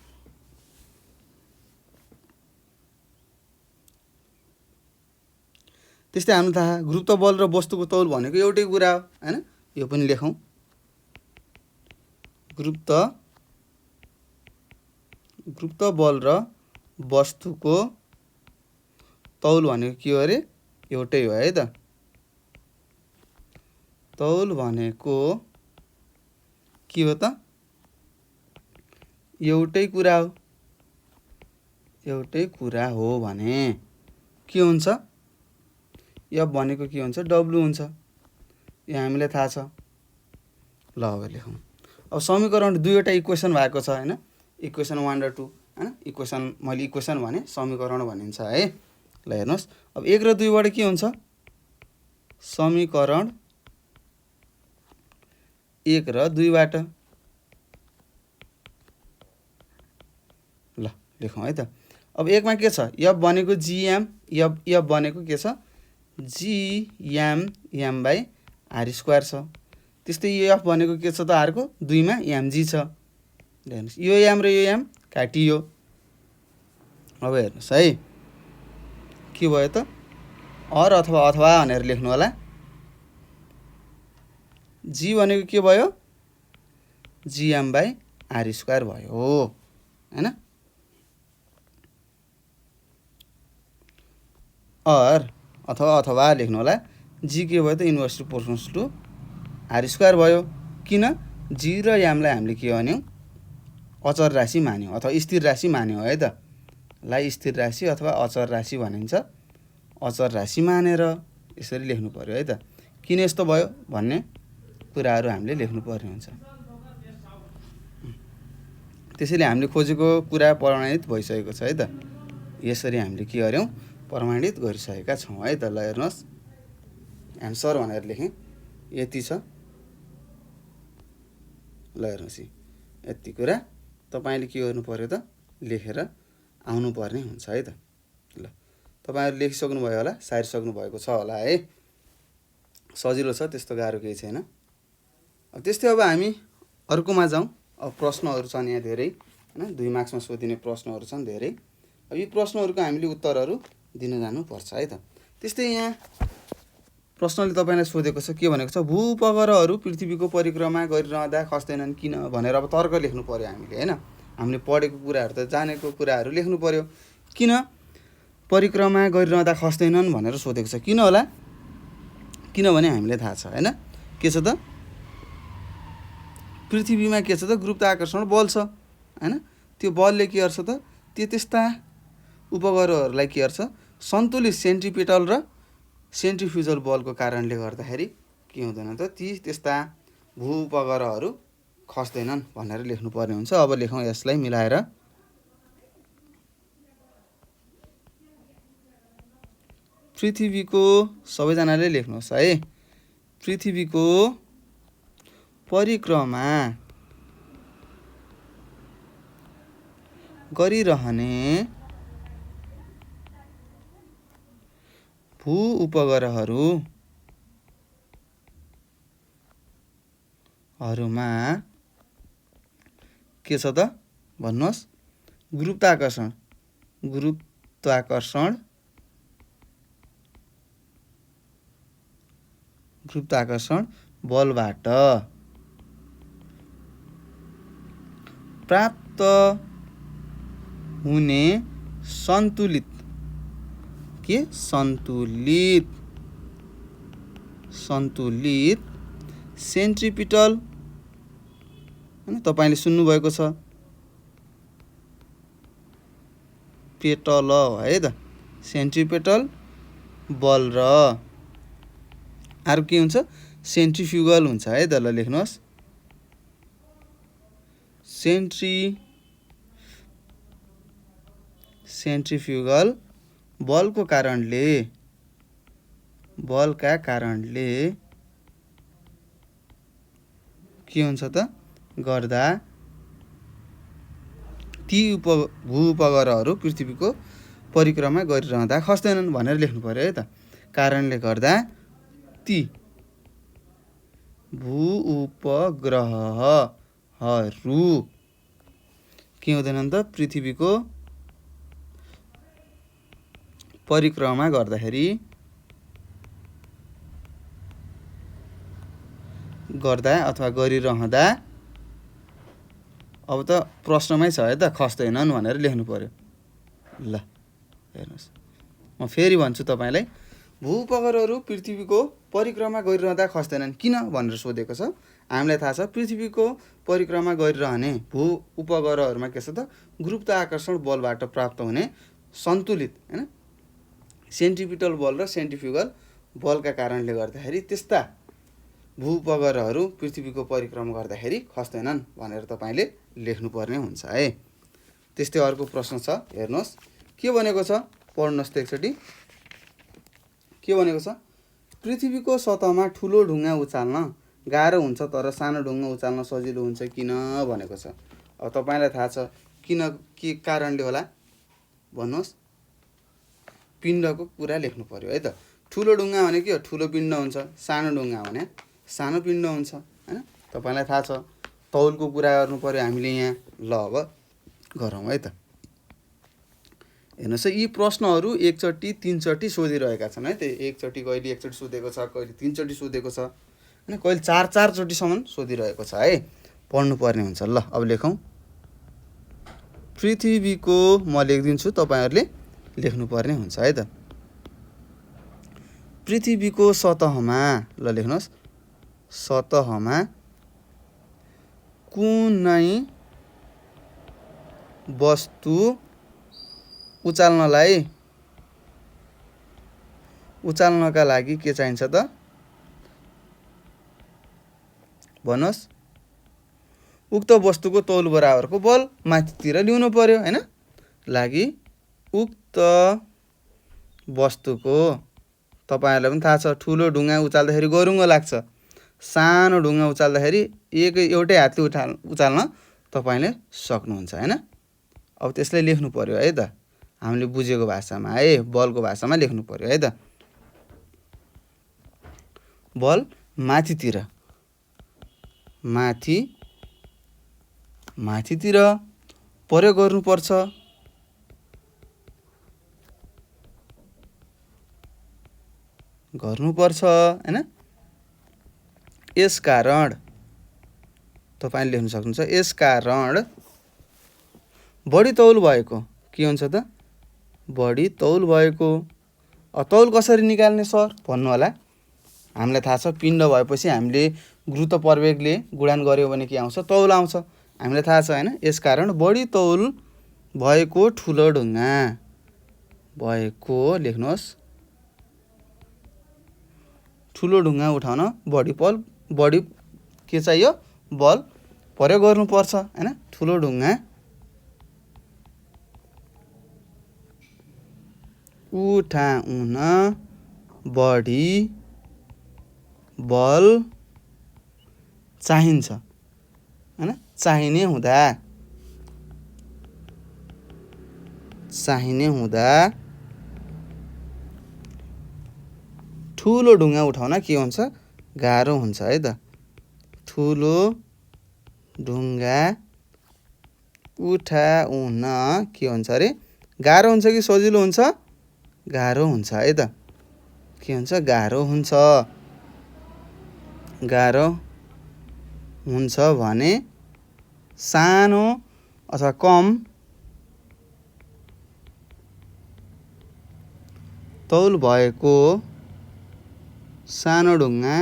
त्यस्तै हामीलाई थाहा गुरुत्व बल र वस्तुको तौल भनेको एउटै कुरा हो हैन। यो पनि लेखौँ। गुरुत्व बल र वस्तुको तौल भनेको के हो अरे, एउटै हो है त। तौल भनेको के हो त, एउटै कुरा हो। एउटै कुरा हो भने के हुन्छ, एफ भनेको के हुन्छ, डब्लु हुन्छ। यो हामीलाई थाहा छ। ल अब लेखौँ। अब समीकरण दुईवटा इक्वेसन भएको छ हैन, इक्वेसन 1 र 2 हैन। इक्वेसन मैले इक्वेसन भने समीकरण भनिन्छ है। ल हेर्नुहोस्, अब 1 र 2 बाट के हुन्छ, समीकरण 1 र 2 बाट। ल लेखौँ है त। अब 1 मा के छ, एफ भनेको जीएम, एफ भनेको के छ, gm/r² छ। त्यस्तै यो एफ भनेको के छ त अर्को, 2 मा एमजी छ। हेर्नुहोस्, यो एम र यो एम काटियो। अब हेर्नुहोस् है के भयो त, अर अथवा भनेर लेख्नु होला। जी भनेको के भयो, gm/r² भयो हैन। अर अथवा लेख्नु होला। जी के भयो त, इन्भर्सली प्रोपोर्सनल टु r² भयो। किन, जी र एमलाई हामीले के भन्यौँ, अचर राशि मान्यौँ अथवा स्थिर राशि मान्यौँ है त। लाई स्थिर राशि अथवा अचर राशि भनिन्छ। अचर राशि मानेर यसरी लेख्नु पर्यो है त। किन यस्तो भयो भन्ने कुराहरू हामीले लेख्नु पर्ने हुन्छ। त्यसैले हामीले खोजेको कुरा प्रमाणित भइसकेको छ है त। यसरी हामीले के गर्यौँ, प्रमाणित गरिसकेका छौँ है त। ल हेर्नुहोस्, एन्सर भनेर लेखेँ, यति छ। ल हेर्नुहोस्, यति कुरा तपाईँले के गर्नु पर्यो त, लेखेर आउनु पर्ने हुन्छ है त। ल तपाईँहरू लेखिसक्नु भयो होला, सारिसक्नु भएको छ होला है। सजिलो छ, त्यस्तो गाह्रो केही छैन। अब त्यस्तै अब हामी अर्कोमा जाउँ। अब प्रश्नहरू छन् यहाँ धेरै हैन, 2 मार्क्समा सोधिने प्रश्नहरू छन् धेरै। अब यी प्रश्नहरूको हामीले उत्तरहरू दिन जानुपर्छ है त। त्यस्तै यहाँ प्रश्नले तपाईँलाई सोधेको छ, के भनेको छ, भूउपग्रहहरू पृथ्वीको परिक्रमा गरिरहँदा खस्दैनन् किन भनेर अब तर्क लेख्नु पर्यो हामीले हैन। हामीले पढेको कुराहरू त जानेको कुराहरू लेख्नु पर्यो। किन परिक्रमा गरिरहँदा खस्दैनन् भनेर सोधेको छ, किन होला, किनभने हामीलाई थाहा छ हैन, के छ त, पृथ्वीमा के छ त, गुरुत्वाकर्षण बल छ हैन। त्यो बलले के गर्छ त, त्यस्ता उपग्रहहरूलाई के गर्छ, सन्तुलित सेन्ट्रिपेटल र सेन्ट्रिफ्युजल बलको कारणले गर्दाखेरि के हुँदैन त, त्यस्ता भूउपग्रहहरू खस्दैनन् भनेर लेख्नु पर्ने हुन्छ। अब लेखौँ यसलाई मिलाएर। पृथ्वीको, सबैजनाले लेख्नुहोस् है, पृथ्वीको परिक्रमा गरिरहने भूउपग्रहहरूमा के छ त भन्नुहोस्? गुरुत्वाकर्षण गुरुत्वाकर्षण गुरुत्वाकर्षण बलबाट प्राप्त हुने सन्तुलित सेन्ट्रिपिटल हैन तपाईले सुन्नुभएको छ पेटल है त सेन्ट्रिपेटल बल र अरु के हुन्छ सेन्ट्रिफ्युगल हुन्छ है त ल लेख्नुहोस् सेन्ट्रिफ्युगल बलका कारणले के हुन्छ त गर्दा ती भू-उपग्रहहरू पृथ्वीको परिक्रमा गरिरहँदा खस्दैनन् भनेर लेख्नु पर्यो है त। कारणले गर्दा ती भू-उपग्रहहरू के हुँदैनन् त पृथ्वीको परिक्रमा गर्दा अथवा गरिरहँदा अब त प्रश्नमै छ है त खस्दैनन् भनेर लेख्नु पर्यो। ल हेर्नुस् म फेरि भन्छु तपाईलाई भू-उपग्रहहरू पृथ्वीको परिक्रमा गरिरहँदा खस्दैनन् किन भनेर सोधेको छ। हामीलाई थाहा छ पृथ्वीको परिक्रमा गरिरहने भू-उपग्रहहरूमा के छ त गुरुत्वाकर्षण बलबाट प्राप्त हुने सन्तुलित हैन सेन्ट्रिपिटल बल र सेन्ट्रिफ्युगल बलका कारणले गर्दाखेरि त्यस्ता भू-उपग्रहहरू पृथ्वीको परिक्रमा गर्दाखेरि खस्दैनन् भनेर तपाईले लेख्नुपर्ने हुन्छ है। त्यस्तै अर्को प्रश्न छ हेर्नुहोस् के भनेको छ पढ्नुहोस् त एकचोटी के भनेको छ पृथ्वीको सतहमा ठुलो ढुङ्गा उचाल्न गाह्रो हुन्छ तर सानो ढुङ्गा उचाल्न सजिलो हुन्छ किन भनेको छ। अब तपाईलाई थाहा छ किन के कारणले होला भन्नुहोस् पिण्डको कुरा लेख्नु पर्यो है त। ठुलो ढुङ्गा भने के हो ठुलो पिण्ड हुन्छ सानो ढुङ्गा भने सानो पिण्ड हुन्छ हैन तपाईलाई थाहा छ तौलको कुरा गर्नु पर्यो हामीले यहाँ ल अब गरौँ है त। हेर्नुस् यी प्रश्नहरू एकचोटी तीनचोटी सोधिरहेका छन् है त एकचोटी कहिले एकचोटी सोधेको छ कहिले तीनचोटी सोधेको छ हैन कहिले चार चोटीसम्म सोधिरहेको छ है पढ्नु पर्ने हुन्छ। ल अब लेखौँ पृथ्वीको म लेख्दिन्छु तपाईहरुले लेख्नु पर्ने हुन्छ है त। पृथ्वीको सतहमा ल लेख्नुहोस् सतहमा कुनै वस्तु उचाल्नका लागि के चाहिन्छ त भन्नुहोस् उक्त वस्तुको तौल बराबरको बल माथितिर ल्याउनु पर्यो हैन लागि उक्त वस्तुको तपाईहरुलाई पनि थाहा छ ठुलो ढुङ्गा उचाल्दाखेरि गरुङ्गो लाग्छ सानो ढुङ्गा उचाल्दाखेरि एउटै हातले उचाल्न तपाईले सक्नुहुन्छ हैन। अब त्यसलाई लेख्नु पर्यो है त हामीले बुझेको भाषामा है बलको भाषामा लेख्नु पर्यो है त। बल माथितिर प्रयोग गर्नुपर्छ हैन। यसकारण तपाईले लेख्न सक्नुहुन्छ यसकारण बढी तौल भएको के हुन्छ त बढी तौल भएको तौल कसरी निकाल्ने सर भन्नु होला। हामीलाई थाहा छ पिण्ड भएपछि हामीले गुरुत्व प्रवेगले गुणन गर्यो भने के आउँछ तौल आउँछ हामीलाई थाहा छ हैन। यसकारण बढी तौल भएको ठुलो ढुङ्गा भएको लेख्नुहोस् ठुलो ढुङ्गा उठाउन बढी के चाहियो बल प्रयोग गर्नुपर्छ हैन। ठुलो ढुङ्गा उठाउन बढी बल चाहिन्छ हैन। चाहिने हुँदा ठुलो ढुङ्गा उठाउन के हुन्छ गाह्रो हुन्छ है त। ठुलो ढुङ्गा उठाउन के हुन्छ अरे गाह्रो हुन्छ कि सजिलो हुन्छ गाह्रो हुन्छ है त के हुन्छ गाह्रो हुन्छ गाह्रो हुन्छ भने सानो अथवा कम तौल भएको सानो ढुङ्गा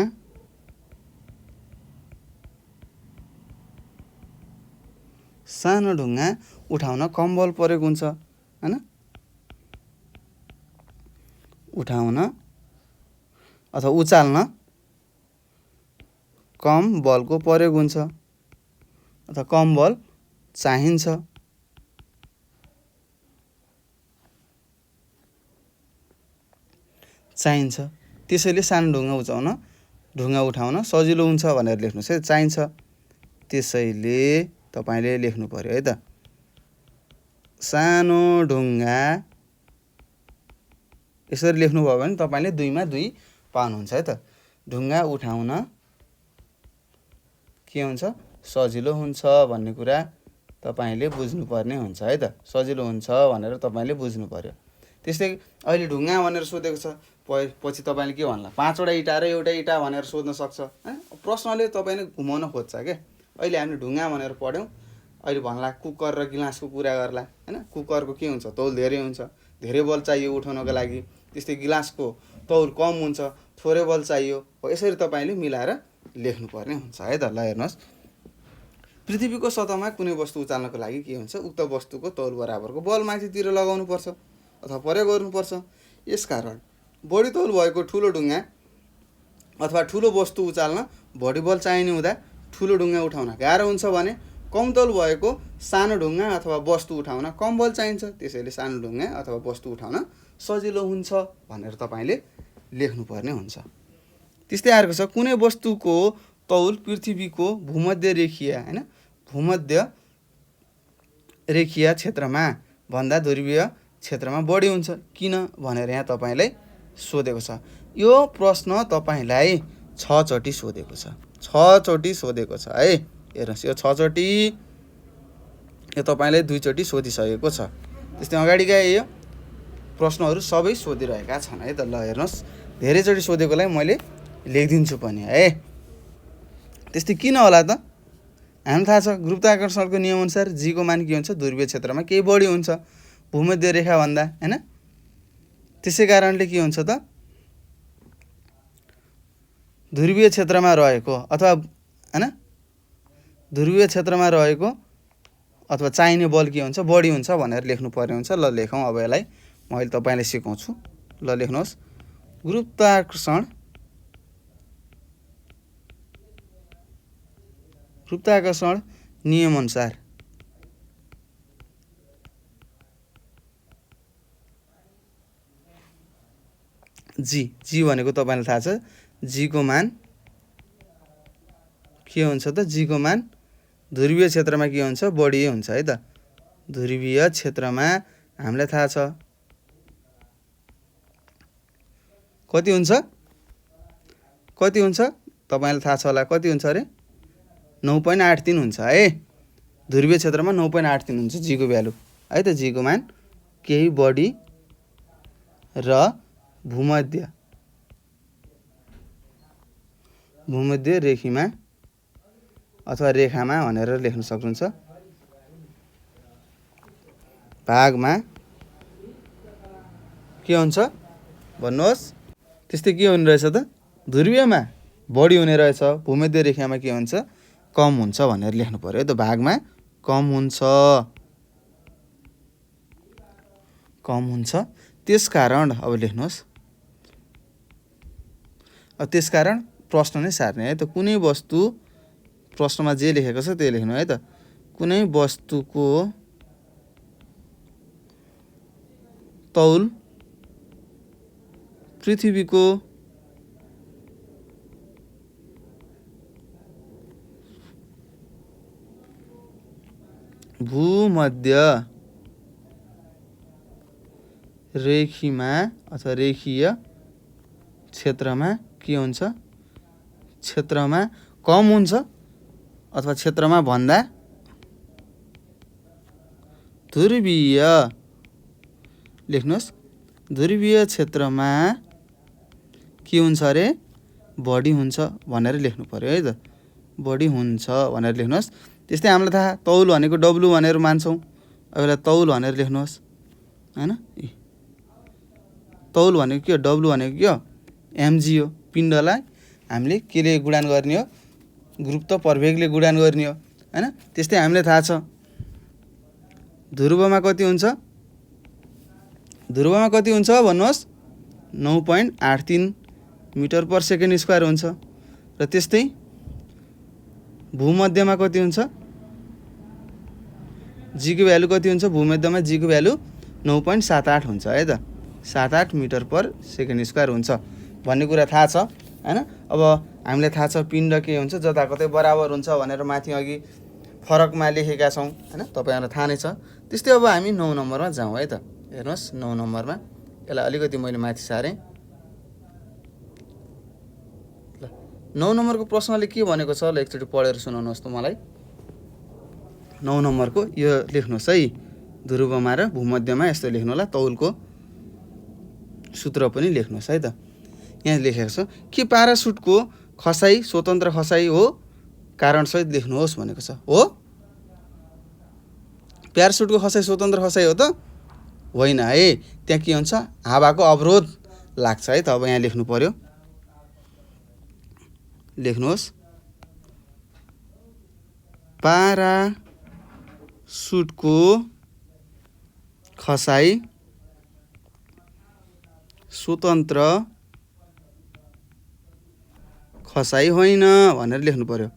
उठाउन कम बल प्रयोग हुन्छ हैन उठाउन अथवा उचाल्न कम बलको प्रयोग हुन्छ अथवा कम बल चाहिन्छ त्यसैले सानो ढुङ्गा उठाउन सजिलो हुन्छ भनेर लेख्नुस् है चाहिन्छ त्यसैले तपाईले लेख्नु पर्यो है त सानो ढुङ्गा यसरी लेख्नु भयो भने तपाईले 2 मा 2 पाउनुहुन्छ है त ढुङ्गा उठाउन के हुन्छ सजिलो हुन्छ भन्ने कुरा तपाईले बुझ्नुपर्ने हुन्छ है त सजिलो हुन्छ भनेर तपाईले बुझ्नु पर्यो त्यस्तै अहिले ढुङ्गा भनेर सोधेको छ पछि तपाईले के भन्ला 5 वटा इटा र एउटा इटा भनेर सोध्न सक्छ हैन प्रश्नले तपाईले घुमाउन खोज्छ के अहिले हामीले ढुङ्गा भनेर पढ्यौं अहिले भन्ला कुकर र गिलासको कुरा गर्ला हैन कुकरको के हुन्छ तौल धेरै हुन्छ धेरै बल चाहियो उठाउनको लागि त्यस्तै गिलासको तौल कम हुन्छ थोरै बल चाहियो यसरी तपाईले मिलाएर लेख्नु पर्ने हुन्छ है त ल हेर्नुस् पृथ्वीको सतहमा कुनै वस्तु उचाल्नको लागि के हुन्छ उक्त वस्तुको तौल बराबरको बल माथितिर लगाउनु पर्छ अथवा प्रयोग गर्नु पर्छ यसकारण बढी तौल भएको ठूलो ढुङ्गा अथवा ठूलो वस्तु उचाल्न बढी बल चाहिने हुँदा ठूलो ढुङ्गा उठाउन गाह्रो हुन्छ भने कम तौल भएको सानो ढुङ्गा अथवा वस्तु उठाउन कम बल चाहिन्छ त्यसैले सानो ढुङ्गा अथवा वस्तु उठाउन सजिलो हुन्छ भनेर तपाईले लेख्नु पर्ने हुन्छ त्यस्तै अर्को छ कुनै वस्तुको तौल पृथ्वीको भूमध्य रेखीय क्षेत्रमा भन्दा ध्रुवीय क्षेत्रमा बढी हुन्छ किन भनेर यहाँ तपाईलाई सोधेको छ यो प्रश्न तपाईलाई 6 चोटी सोधेको छ 6 चोटी सोधेको छ है हेर्नुस् यो 6 चोटी यो तपाईलाई 2 चोटी सोधिसकेको छ त्यस्तै अगाडिका यो प्रश्नहरू सबै सोधिरहेका छन् है त ल हेर्नुस् धेरै चोटी सोधेकोलाई मैले लेखिदिन्छु पनि है त्यस्तै किन होला त हामीलाई थाहा छ गुरुत्वाकर्षणको नियम अनुसार g को मान के हुन्छ ध्रुवीय क्षेत्रमा केही बढी हुन्छ भूमध्य रेखा भन्दा हैन त्यसै कारणले के हुन्छ त ध्रुवीय क्षेत्रमा रहेको अथवा हैन ध्रुवीय क्षेत्रमा रहेको अथवा चाहिने बल के हुन्छ बढी हुन्छ भनेर लेख्नु पर्ने हुन्छ ल लेखौं अब यसलाई मैले तपाईलाई सिकाउँछु ल लेख्नुहोस् गुरुत्वाकर्षण नियम अनुसार जी भनेको तपाईलाई थाहा छ g को मान के हुन्छ त g को मान ध्रुवीय क्षेत्रमा के हुन्छ बढी हुन्छ है त ध्रुवीय क्षेत्रमा हामीलाई थाहा छ कति हुन्छ तपाईलाई थाहा छ होला कति हुन्छ अरे 9.83 हुन्छ है ध्रुवीय क्षेत्रमा 9.83 हुन्छ g को भ्यालु है त g को मान केही बढी र भूमध्य रेखीमा अथवा रेखामा भनेर लेख्न सक्नुहुन्छ भागमा के हुन्छ भन्नुहोस् त्यस्तै के हुने रहेछ त ध्रुवीयमा बढी हुने रहेछ भूमध्य रेखामा के हुन्छ कम हुन्छ भनेर लेख्नु पर्यो त भागमा कम हुन्छ त्यसकारण अब लेख्नुहोस् त्यसकारण प्रश्न नै सार्ने है त कुनै वस्तु प्रश्नमा जे लेखेको छ त्यही लेख्नु है त कुनै वस्तुको तौल पृथ्वीको भूमध्य रेखीमा अथवा रेखीय क्षेत्रमा के हुन्छ क्षेत्रमा कम हुन्छ अथवा क्षेत्रमा भन्दा ध्रुवीय लेख्नुहोस् ध्रुवीय क्षेत्रमा के हुन्छ अरे बढी हुन्छ भनेर लेख्नु पर्यो है त बढी हुन्छ भनेर लेख्नुहोस्। त्यस्तै हामीलाई थाहा तौल भनेको डब्लु भनेर मान्छौँ अब यसलाई तौल भनेर लेख्नुहोस् हैन तौल भनेको के हो डब्लु भनेको के हो एमजी हो पिण्डलाई हामीले केले गुणान गर्ने हो गुरुत्व प्रवेगले गुणान गर्ने हो हैन। त्यस्तै हामीलाई थाहा छ ध्रुवमा कति हुन्छ भन्नुहोस् 9.83 मिटर पर सेकेन्ड स्क्वायर हुन्छ र त्यस्तै भूमध्यमा कति हुन्छ जी को भ्यालु कति हुन्छ भूमध्यमा जी को भ्यालु 9.78 हुन्छ है त 78 मिटर पर सेकेन्ड स्क्वायर हुन्छ भन्ने कुरा थाहा छ हैन। अब हामीलाई थाहा छ पिण्ड के हुन्छ जताकतै बराबर हुन्छ भनेर माथि अघि फरकमा लेखेका छौँ हैन तपाईहरुलाई थाहा नै छ। त्यस्तै अब हामी 9 नम्बरमा जाउँ है त हेर्नुहोस् 9 नम्बरमा यसलाई अलिकति मैले माथि सारेँ ल 9 नम्बरको प्रश्नले के भनेको छ ल एकचोटि पढेर सुनाउनुहोस् त मलाई 9 नम्बरको यो लेख्नुहोस् है ध्रुवमा र भूमध्यमा यस्तो लेख्नु होला तौलको सूत्र पनि लेख्नुहोस् है त यहाँ लेखेको छ के प्यारासुटको खसाई स्वतन्त्र खसाई हो कारणसहित लेख्नुहोस् भनेको छ हो प्यारासुटको खसाई स्वतन्त्र खसाई हो त होइन है त्यहाँ के हुन्छ हावाको अवरोध लाग्छ है त अब यहाँ लेख्नु पर्यो लेख्नुहोस् प्यारासुटको खसाई स्वतन्त्र खसाई होइन भनेर लेख्नु पर्यो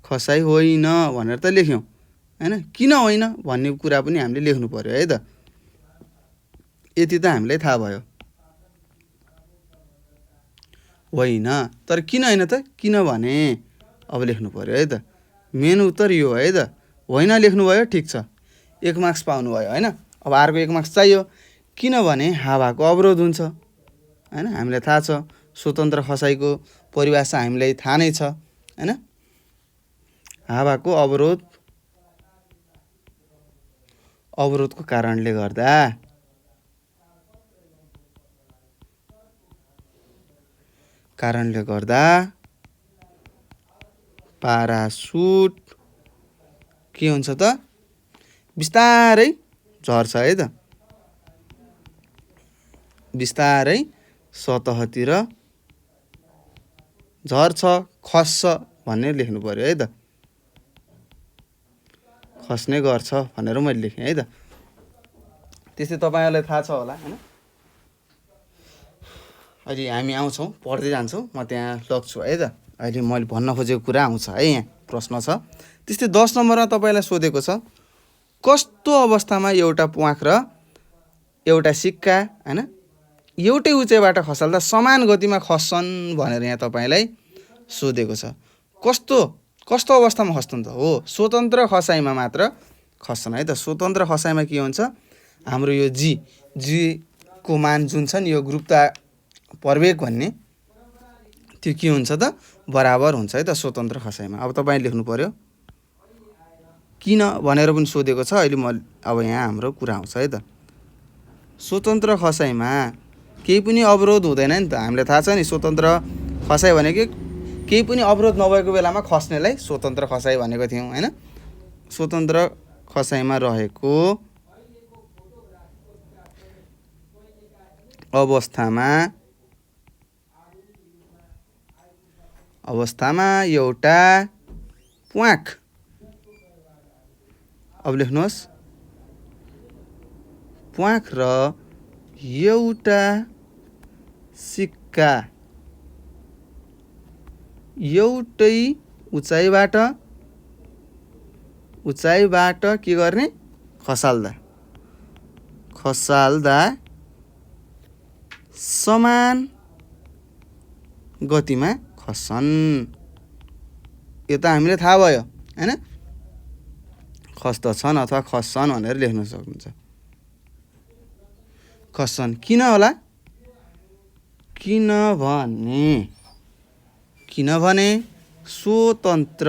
खसाई होइन भनेर त लेख्यौँ हैन किन होइन भन्ने कुरा पनि हामीले लेख्नु पर्यो है त यति त हामीलाई थाहा भयो होइन तर किन होइन त किनभने अब लेख्नु पर्यो है त मेन उत्तर यो है त होइन लेख्नुभयो ठिक छ 1 मार्क्स पाउनुभयो हैन। अब अर्को 1 मार्क्स चाहियो किनभने हावाको अवरोध हुन्छ हैन हामीलाई थाहा छ स्वतन्त्र खसाइको परिभाषा हामीलाई थाहा नै छ हैन हावाको अवरोधको कारणले गर्दा प्यारासुट के हुन्छ त बिस्तारै झर्छ है त बिस्तारै सतहतिर झर्छ खस्छ भन्ने लेख्नु पर्यो है त खस्ने गर्छ भनेर मैले लेखेँ है त त्यस्तै तपाईहरुलाई थाहा छ होला हैन अहिले हामी आउँछौँ पढ्दै जान्छौँ म त्यहाँ लग्छु है त अहिले मैले भन्न खोजेको कुरा आउँछ है यहाँ प्रश्न छ। त्यस्तै 10 नम्बरमा तपाईलाई सोधेको छ कस्तो अवस्थामा एउटा प्वाख र एउटा सिक्का हैन एउटै उचाइबाट खसाल्दा समान गतिमा खस्छन् भनेर यहाँ तपाईलाई सोधेको छ कस्तो अवस्थामा खस्छन् त हो स्वतन्त्र खसाइमा मात्र खस्छन् है त स्वतन्त्र खसाइमा के हुन्छ हाम्रो यो जी को मान जुन छ नि यो गुरुत्व प्रवेग भन्ने त्यो के हुन्छ त बराबर हुन्छ है त स्वतन्त्र खसाइमा। अब तपाईले लेख्नु पर्यो किन भनेर पनि सोधेको छ अहिले म अब यहाँ हाम्रो कुरा आउँछ है त स्वतन्त्र खसाइमा केही पनि अवरोध हुँदैन नि त हामीलाई थाहा छ नि स्वतन्त्र खसाइ भनेको केही पनि अवरोध नभएको बेलामा खस्नेलाई स्वतन्त्र खसाइ भनेको थियौँ हैन स्वतन्त्र खसाइमा रहेको अवस्थामा एउटा प्वाख अब लेख्नुहोस् प्वाख र एउटा सिक्का एउटै उचाइबाट के गर्ने खसाल्दा समान गतिमा खस्छन् यो त हामीले थाहा भयो हैन खस्दछन् अथवा खस्छन् भनेर लेख्न सक्नुहुन्छ खस्छन् किन होला किनभने स्वतन्त्र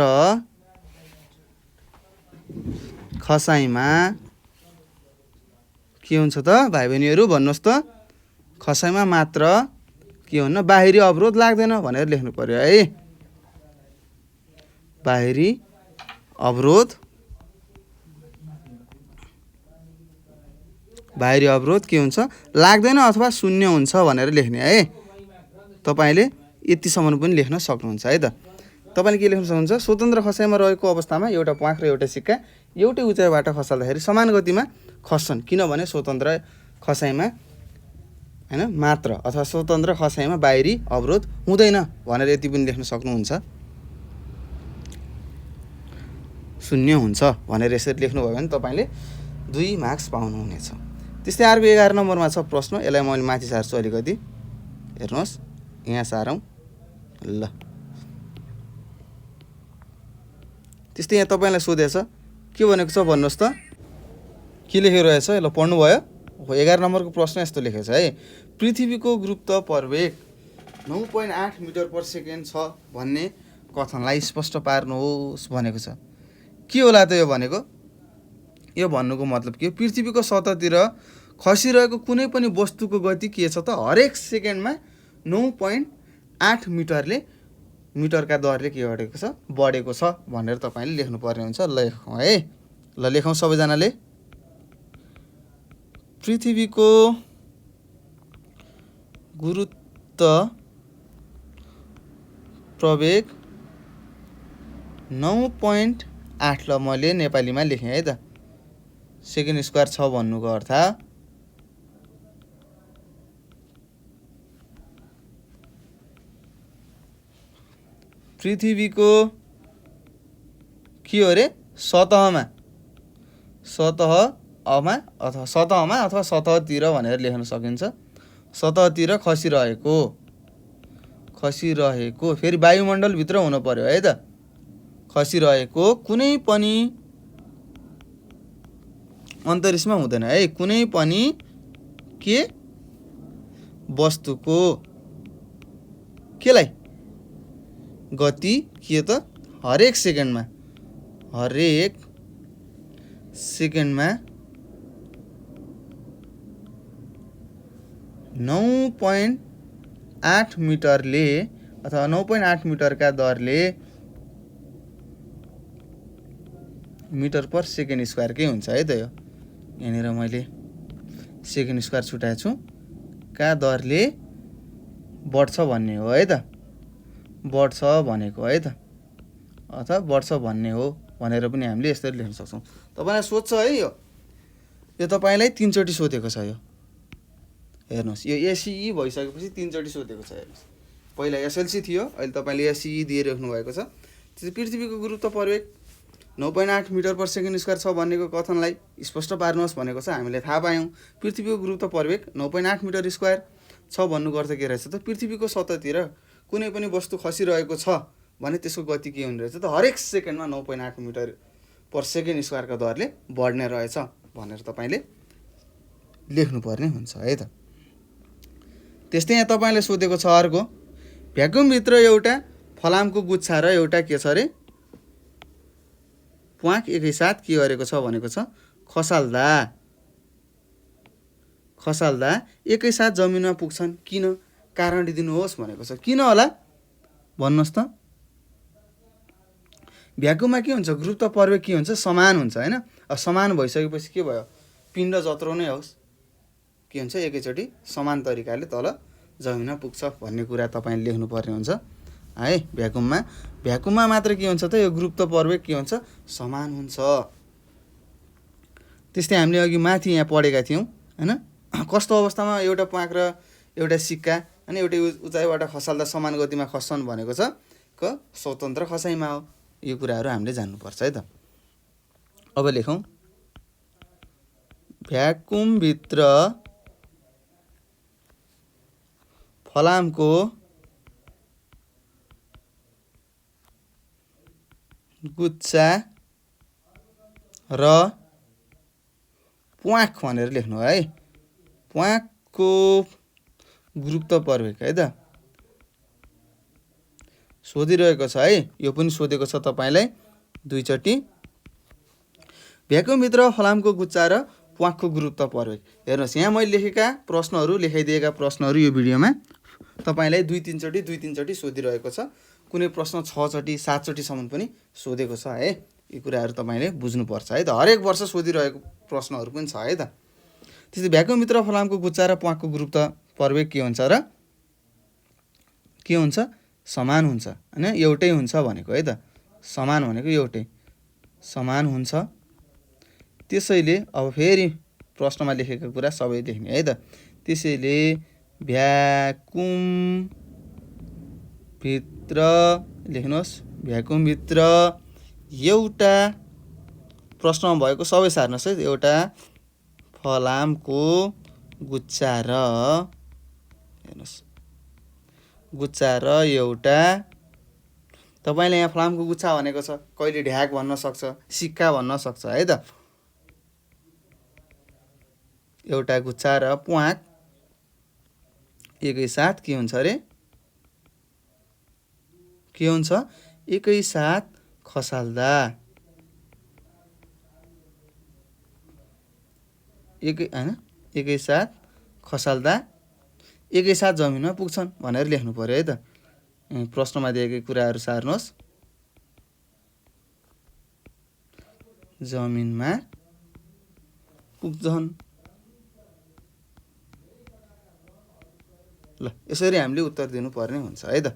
खसाइमा के हुन्छ त भाइ बहिनीहरू भन्नुहोस् त? खसाइमा मात्र के हुन्न बाहिरी अवरोध लाग्दैन भनेर लेख्नु पर्यो है। बाहिरी अवरोध के हुन्छ लाग्दैन अथवा शून्य हुन्छ भनेर लेख्ने है। तपाईले यतिसम्म पनि लेख्न सक्नुहुन्छ है त। तपाईले के लेख्न सक्नुहुन्छ? स्वतन्त्र खसाइमा रहेको अवस्थामा एउटा प्वाँख र एउटा सिक्का एउटै उचाइबाट खसाल्दाखेरि समान गतिमा खस्छन्, किनभने स्वतन्त्र खसाइमा हैन मात्र अथवा स्वतन्त्र खसाइमा बाहिरी अवरोध हुँदैन भनेर यति पनि लेख्न सक्नुहुन्छ। शून्य हुन्छ भनेर यसरी लेख्नुभयो भने तपाईले 2 मार्क्स पाउनुहुनेछ। त्यस्तै अर्को 11 नम्बरमा छ प्रश्न। यसलाई मैले माथि सार्छु अलिकति, हेर्नुहोस् यहाँ सारौँ ल। त्यस्तै यहाँ तपाईलाई सोधेछ के भनेको छ भन्नुहोस् त? के लेखेको रहेछ ल पढ्नुभयो? 11 नम्बरको प्रश्न यस्तो लेखेको छ है। पृथ्वीको गुरुत्व प्रवेग 9.8 मिटर पर सेकेन्ड छ भन्ने कथनलाई स्पष्ट पार्नुहोस् भनेको छ। के होला त यो भनेको? यो भन्नुको मतलब के? पृथ्वीको सतहतिर खसिरहेको कुनै पनि वस्तुको गति के छ त? हरेक सेकेन्डमा 9.8 मिटरका दरले के गरेको छ? बढेको छ भनेर तपाईले लेख्नु पर्ने हुन्छ। लेखौँ है, ल लेखौँ सबैजनाले। पृथ्वीको गुरुत्व प्रवेग 9.8 ल मैले नेपालीमा लेखेँ है त। सेकेन्ड स्क्वायर छ भन्नुको अर्थ पृथ्वीको के हो रे? सतहमा अथवा सतहतिर भनेर लेख्न सकिन्छ। सतहतिर खसिरहेको फेरि वायुमण्डलभित्र हुनु पर्यो है त। खसिरहेको कुनै पनि अन्तरिक्षमा हुँदैन है। कुनै पनि के वस्तुको केलाई गति के त? हरेक सेकेन्डमा 9.8 मिटरले अथवा 9.8 मिटरका दरले मिटर पर सेकेन्ड स्क्वायरकै हुन्छ है त। यो यहाँनिर मैले सेकेन्ड स्क्वायर छुटाएको छु, का दरले बढ्छ भन्ने हो है त। बढ्छ भनेको है त, अथवा बढ्छ भन्ने हो भनेर पनि हामीले यसरी लेख्न सक्छौँ। तपाईलाई सोध्छ है यो तपाईलाई 3 चोटि सोधेको छ। यो हेर्नुहोस्, यो एसई भइसकेपछि 3 चोटि सोधेको छ। हेर्नुहोस्, पहिला एसएलसी थियो, अहिले तपाईले एसई दिइराख्नु भएको छ। त्यसै पृथ्वीको गुरुत्व प्रवेग 9.8 मिटर पर सेकेन्ड स्क्वायर छ भन्नेको कथनलाई स्पष्ट पार्नुहोस् भनेको छ। हामीले थाहा पायौँ पृथ्वीको गुरुत्व प्रवेग 9.8 मिटर स्क्वायर छ भन्नुको अर्थ के रहेछ त? पृथ्वीको सतहतिर कुनै पनि वस्तु खसिरहेको छ भने त्यसको गति के हुने रहेछ त? हरेक सेकेन्डमा 9.8 मिटर पर सेकेन्ड स्क्वायरका दरले बढ्ने रहेछ भनेर तपाईले लेख्नुपर्ने हुन्छ है त। त्यस्तै यहाँ तपाईले सोधेको छ अर्को, भ्याकुमभित्र एउटा फलामको गुच्छा र एउटा के छ अरे प्वाँख एकैसाथ के गरेको छ भनेको छ? खसाल्दा एकैसाथ जमिनमा पुग्छन्। किन? कारण दिनुहोस् भनेको छ। किन होला भन्नुहोस् त? भ्याकुममा के हुन्छ? गुरुत्व प्रवेग के हुन्छ? समान हुन्छ हैन। अब समान भइसकेपछि के भयो? पिण्ड जत्रो नै होस् के हुन्छ? एकैचोटि समान तरिकाले तल जमिनमा पुग्छ भन्ने कुरा तपाईले लेख्नु पर्ने हुन्छ है। भ्याकुममा मात्र के हुन्छ त? यो गुरुत्व प्रवेग के हुन्छ? समान हुन्छ। त्यस्तै हामीले अघि माथि यहाँ पढेका थियौँ हैन, कस्तो अवस्थामा एउटा प्वाँख र एउटा सिक्का अनि एउटै उचाइबाट खसाल्दा समान गतिमा खस्छन् भनेको छ? स्वतन्त्र खसाइमा हो। यो कुराहरू हामीले जान्नुपर्छ है त। अब लेखौँ, भ्याकुमभित्र फलामको गुच्छा र प्वाँख भनेर लेख्नु है। प्वाँखको गुरुत्व प्रवेग है त सोधिरहेको छ है। यो पनि सोधेको छ तपाईलाई 2 चोटि। भ्याकुमभित्र फलामको गुच्छा र प्वाँखको गुरुत्व प्रवेग। हेर्नुहोस् यहाँ मैले लेखेका प्रश्नहरू, लेखाइदिएका प्रश्नहरू यो भिडियोमा तपाईँलाई 2-3 चोटि सोधिरहेको छ। कुनै प्रश्न 6 चोटि 7 चोटिसम्म पनि सोधेको छ है। यी कुराहरू तपाईँले बुझ्नुपर्छ है त। हरेक वर्ष सोधिरहेको प्रश्नहरू पनि छ है त। त्यस्तै भ्याकुमभित्र फलामको गुच्छा र प्वाँखको गुरुत्व प्रवेग के हुन्छ र? के हुन्छ? समान हुन्छ हैन, एउटै हुन्छ भनेको है त। समान भनेको एउटै, समान हुन्छ। त्यसैले अब फेरि प्रश्नमा लेखेको कुरा सबै लेख्ने है त। त्यसैले भ्याकुमभित्र लेख्नुहोस्, भ्याकुमभित्र एउटा प्रश्नमा भएको सबै सार्नुहोस् है। एउटा फलामको गुच्छा र हेर्नुहोस्, गुच्छा र एउटा, तपाईँले यहाँ फलामको गुच्छा भनेको छ, कहिले ढ्याक भन्न सक्छ, सिक्का भन्न सक्छ है त। एउटा गुच्छा र प्वाँख एकैसाथ के हुन्छ अरे? के हुन्छ? एकैसाथ खसाल्दा, एकैसाथ खसाल्दा एकैसाथ जमिनमा पुग्छन् भनेर लेख्नु पर्यो है त। प्रश्नमा दिएकै कुराहरू सार्नुहोस्। जमिनमा पुग्छन्। ल यसरी हामीले उत्तर दिनुपर्ने हुन्छ है त।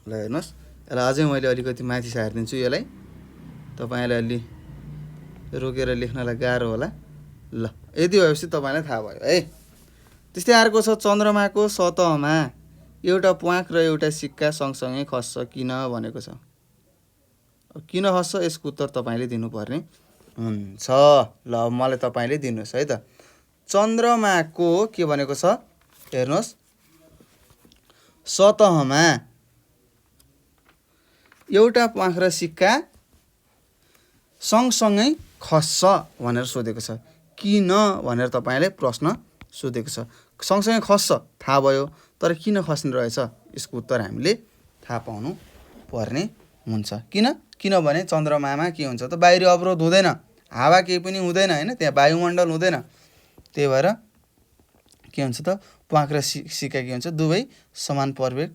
ल हेर्नुहोस्, यसलाई अझै मैले अलिकति माथि सारिदिन्छु। यसलाई तपाईँलाई अलि रोकेर लेख्नलाई गाह्रो होला। ल यति भएपछि तपाईँलाई थाहा भयो है। त्यस्तै अर्को छ, चन्द्रमाको सतहमा एउटा प्वाँख र एउटा सिक्का सँगसँगै खस्छ किन भनेको छ। किन खस्छ यसको उत्तर तपाईँले दिनुपर्ने हुन्छ। ल मलाई तपाईँले दिनुहोस् है त। चन्द्रमाको के भनेको छ हेर्नुहोस्, सतहमा एउटा प्वाँख र सिक्का सँगसँगै खस्छ भनेर सोधेको छ। किन भनेर तपाईँले प्रश्न सोधेको छ। सँगसँगै खस्छ थाहा भयो, तर किन खस्ने रहेछ यसको उत्तर हामीले थाहा पाउनु पर्ने हुन्छ। किनभने चन्द्रमामा के हुन्छ त, बाहिरी अवरोध हुँदैन, हावा केही पनि हुँदैन होइन, त्यहाँ वायुमण्डल हुँदैन। त्यही भएर के हुन्छ त, प्वाँख र सिक्का के हुन्छ, दुवै समान प्रवेग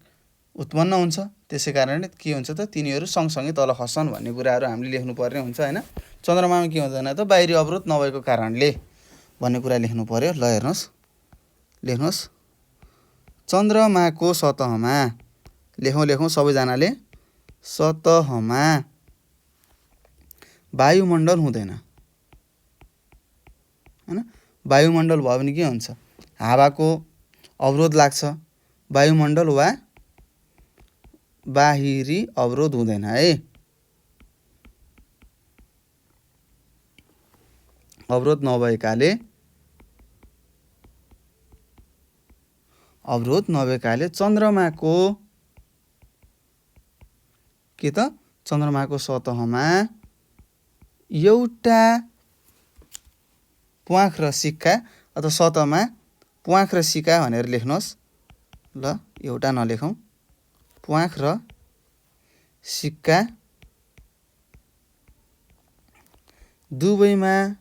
उत्पन्न हुन्छ। त्यसै कारणले के हुन्छ त, तिनीहरू सँगसँगै तल खस्छन् भन्ने कुराहरू हामीले लेख्नुपर्ने हुन्छ होइन। चन्द्रमामा के हुँदैन त, बाहिरी अवरोध नभएको कारणले भन्ने कुरा लेख्नु पर्यो। ल हेर्नुहोस्, लेख्नुहोस्, चन्द्रमाको सतहमा, लेखौँ सबैजनाले, सतहमा वायुमण्डल हुँदैन होइन। वायुमण्डल भयो भने के हुन्छ, हावाको अवरोध लाग्छ। वायुमण्डल वा बाहिरी अवरोध हुँदैन है। अवरोध नभएकाले चन्द्रमाको के त, चन्द्रमाको सतहमा एउटा प्वाँख र सिक्का, अथवा सतहमा प्वाँख र सिक्का भनेर लेख्नुहोस्। ल एउटा नलेखौँ, प्वाँख र सिक्का दुवैमा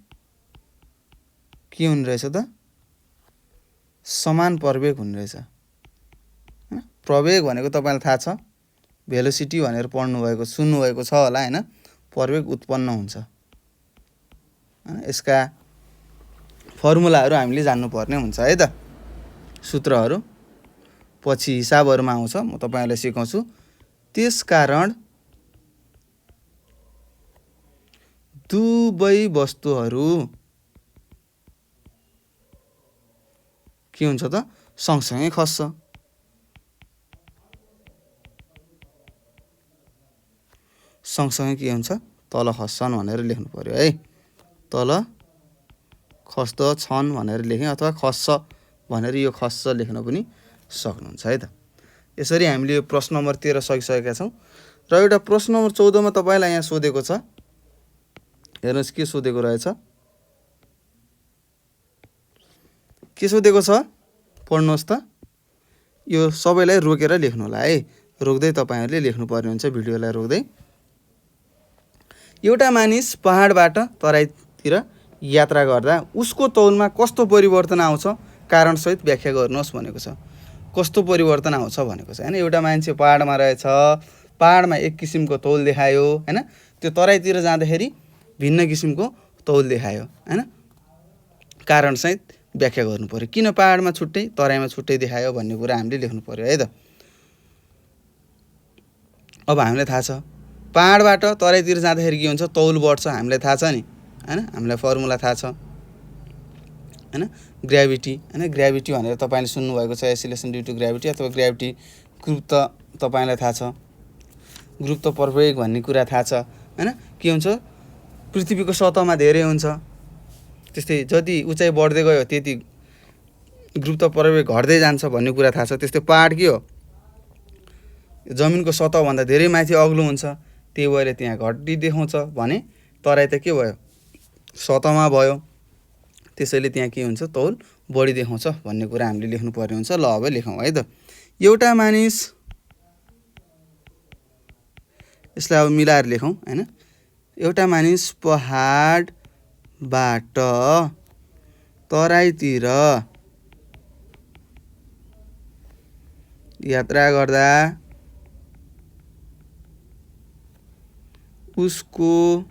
के हुने रहेछ त, समान प्रवेग हुने रहेछ। प्रवेग भनेको तपाईँलाई थाहा छ, भेलोसिटी भनेर पढ्नुभएको सुन्नुभएको छ होला होइन। प्रवेग उत्पन्न हुन्छ, यसका फर्मुलाहरू हामीले जान्नुपर्ने हुन्छ है त। सूत्रहरू पछि हिसाबहरूमा आउँछ, म तपाईँहरूलाई सिकाउँछु। त्यसकारण दुवै वस्तुहरू के हुन्छ त, सँगसँगै खस्छ। सँगसँगै के हुन्छ, तल खस्छन् भनेर लेख्नु पर्यो है। तल खस्दछन् भनेर लेखेँ, अथवा खस्छ भनेर यो खस्छ लेख्न पनि सक्नुहुन्छ है त। यसरी हामीले यो प्रश्न नम्बर 13 सकिसकेका छौँ। र एउटा प्रश्न नम्बर 14 मा तपाईँलाई यहाँ सोधेको छ। हेर्नुहोस् के सोधेको रहेछ, के सोधेको छ पढ्नुहोस् त। यो सबैलाई रोकेर लेख्नु होला है, रोक्दै तपाईँहरूले लेख्नुपर्ने हुन्छ, भिडियोलाई रोक्दै। एउटा मानिस पहाडबाट तराईतिर यात्रा गर्दा उसको तौलमा कस्तो परिवर्तन आउँछ कारणसहित व्याख्या गर्नुहोस् भनेको छ। कस्तो परिवर्तन आउँछ भनेको छ हैन। एउटा मान्छे पहाडमा रहेछ, पहाडमा एक किसिमको तौल देखायो हैन, त्यो तराईतिर जाँदाखेरि भिन्न किसिमको तौल देखायो हैन। कारणसहित व्याख्या गर्नु पर्यो, किन पहाडमा छुट्टै तराईमा छुट्टै देखायो भन्ने कुरा हामीले लेख्नु पर्यो है त। अब हामीलाई थाहा छ पहाडबाट तराईतिर जाँदाखेरि के हुन्छ, तौल बढ्छ, हामीलाई थाहा छ नि हैन, हामीलाई फर्मुला थाहा छ हैन, ग्राभिटी हैन। ग्राभिटी भनेर तपाईले सुन्नुभएको छ, एसिलेसन ड्यु टु ग्राभिटी अथवा ग्राभिटी गुरुत्व तपाईलाई थाहा छ, गुरुत्व प्रवेग भन्ने कुरा थाहा छ हैन। के हुन्छ, पृथ्वीको सतहमा धेरै हुन्छ, त्यस्तै जति उचाइ बढ्दै गयो त्यति गुरुत्व प्रवेग घट्दै जान्छ भन्ने कुरा थाहा छ। त्यस्तै पहाड के हो, जमिनको सतहभन्दा धेरै माथि अग्लो हुन्छ, त्यही भएर त्यहाँ घटी देखाउँछ भने तराई त के भयो, सतहमा भयो, त्यसैले त्यहाँ के हुन्छ, तौल बढी देखाउँछ भन्ने कुरा हामीले लेख्नु पर्ने हुन्छ। ल अब लेखौँ है त। एउटा मानिस, यसलाई अब मिलाएर लेखौँ हैन। एउटा मानिस पहाडबाट तराईतिर यात्रा गर्दा उसको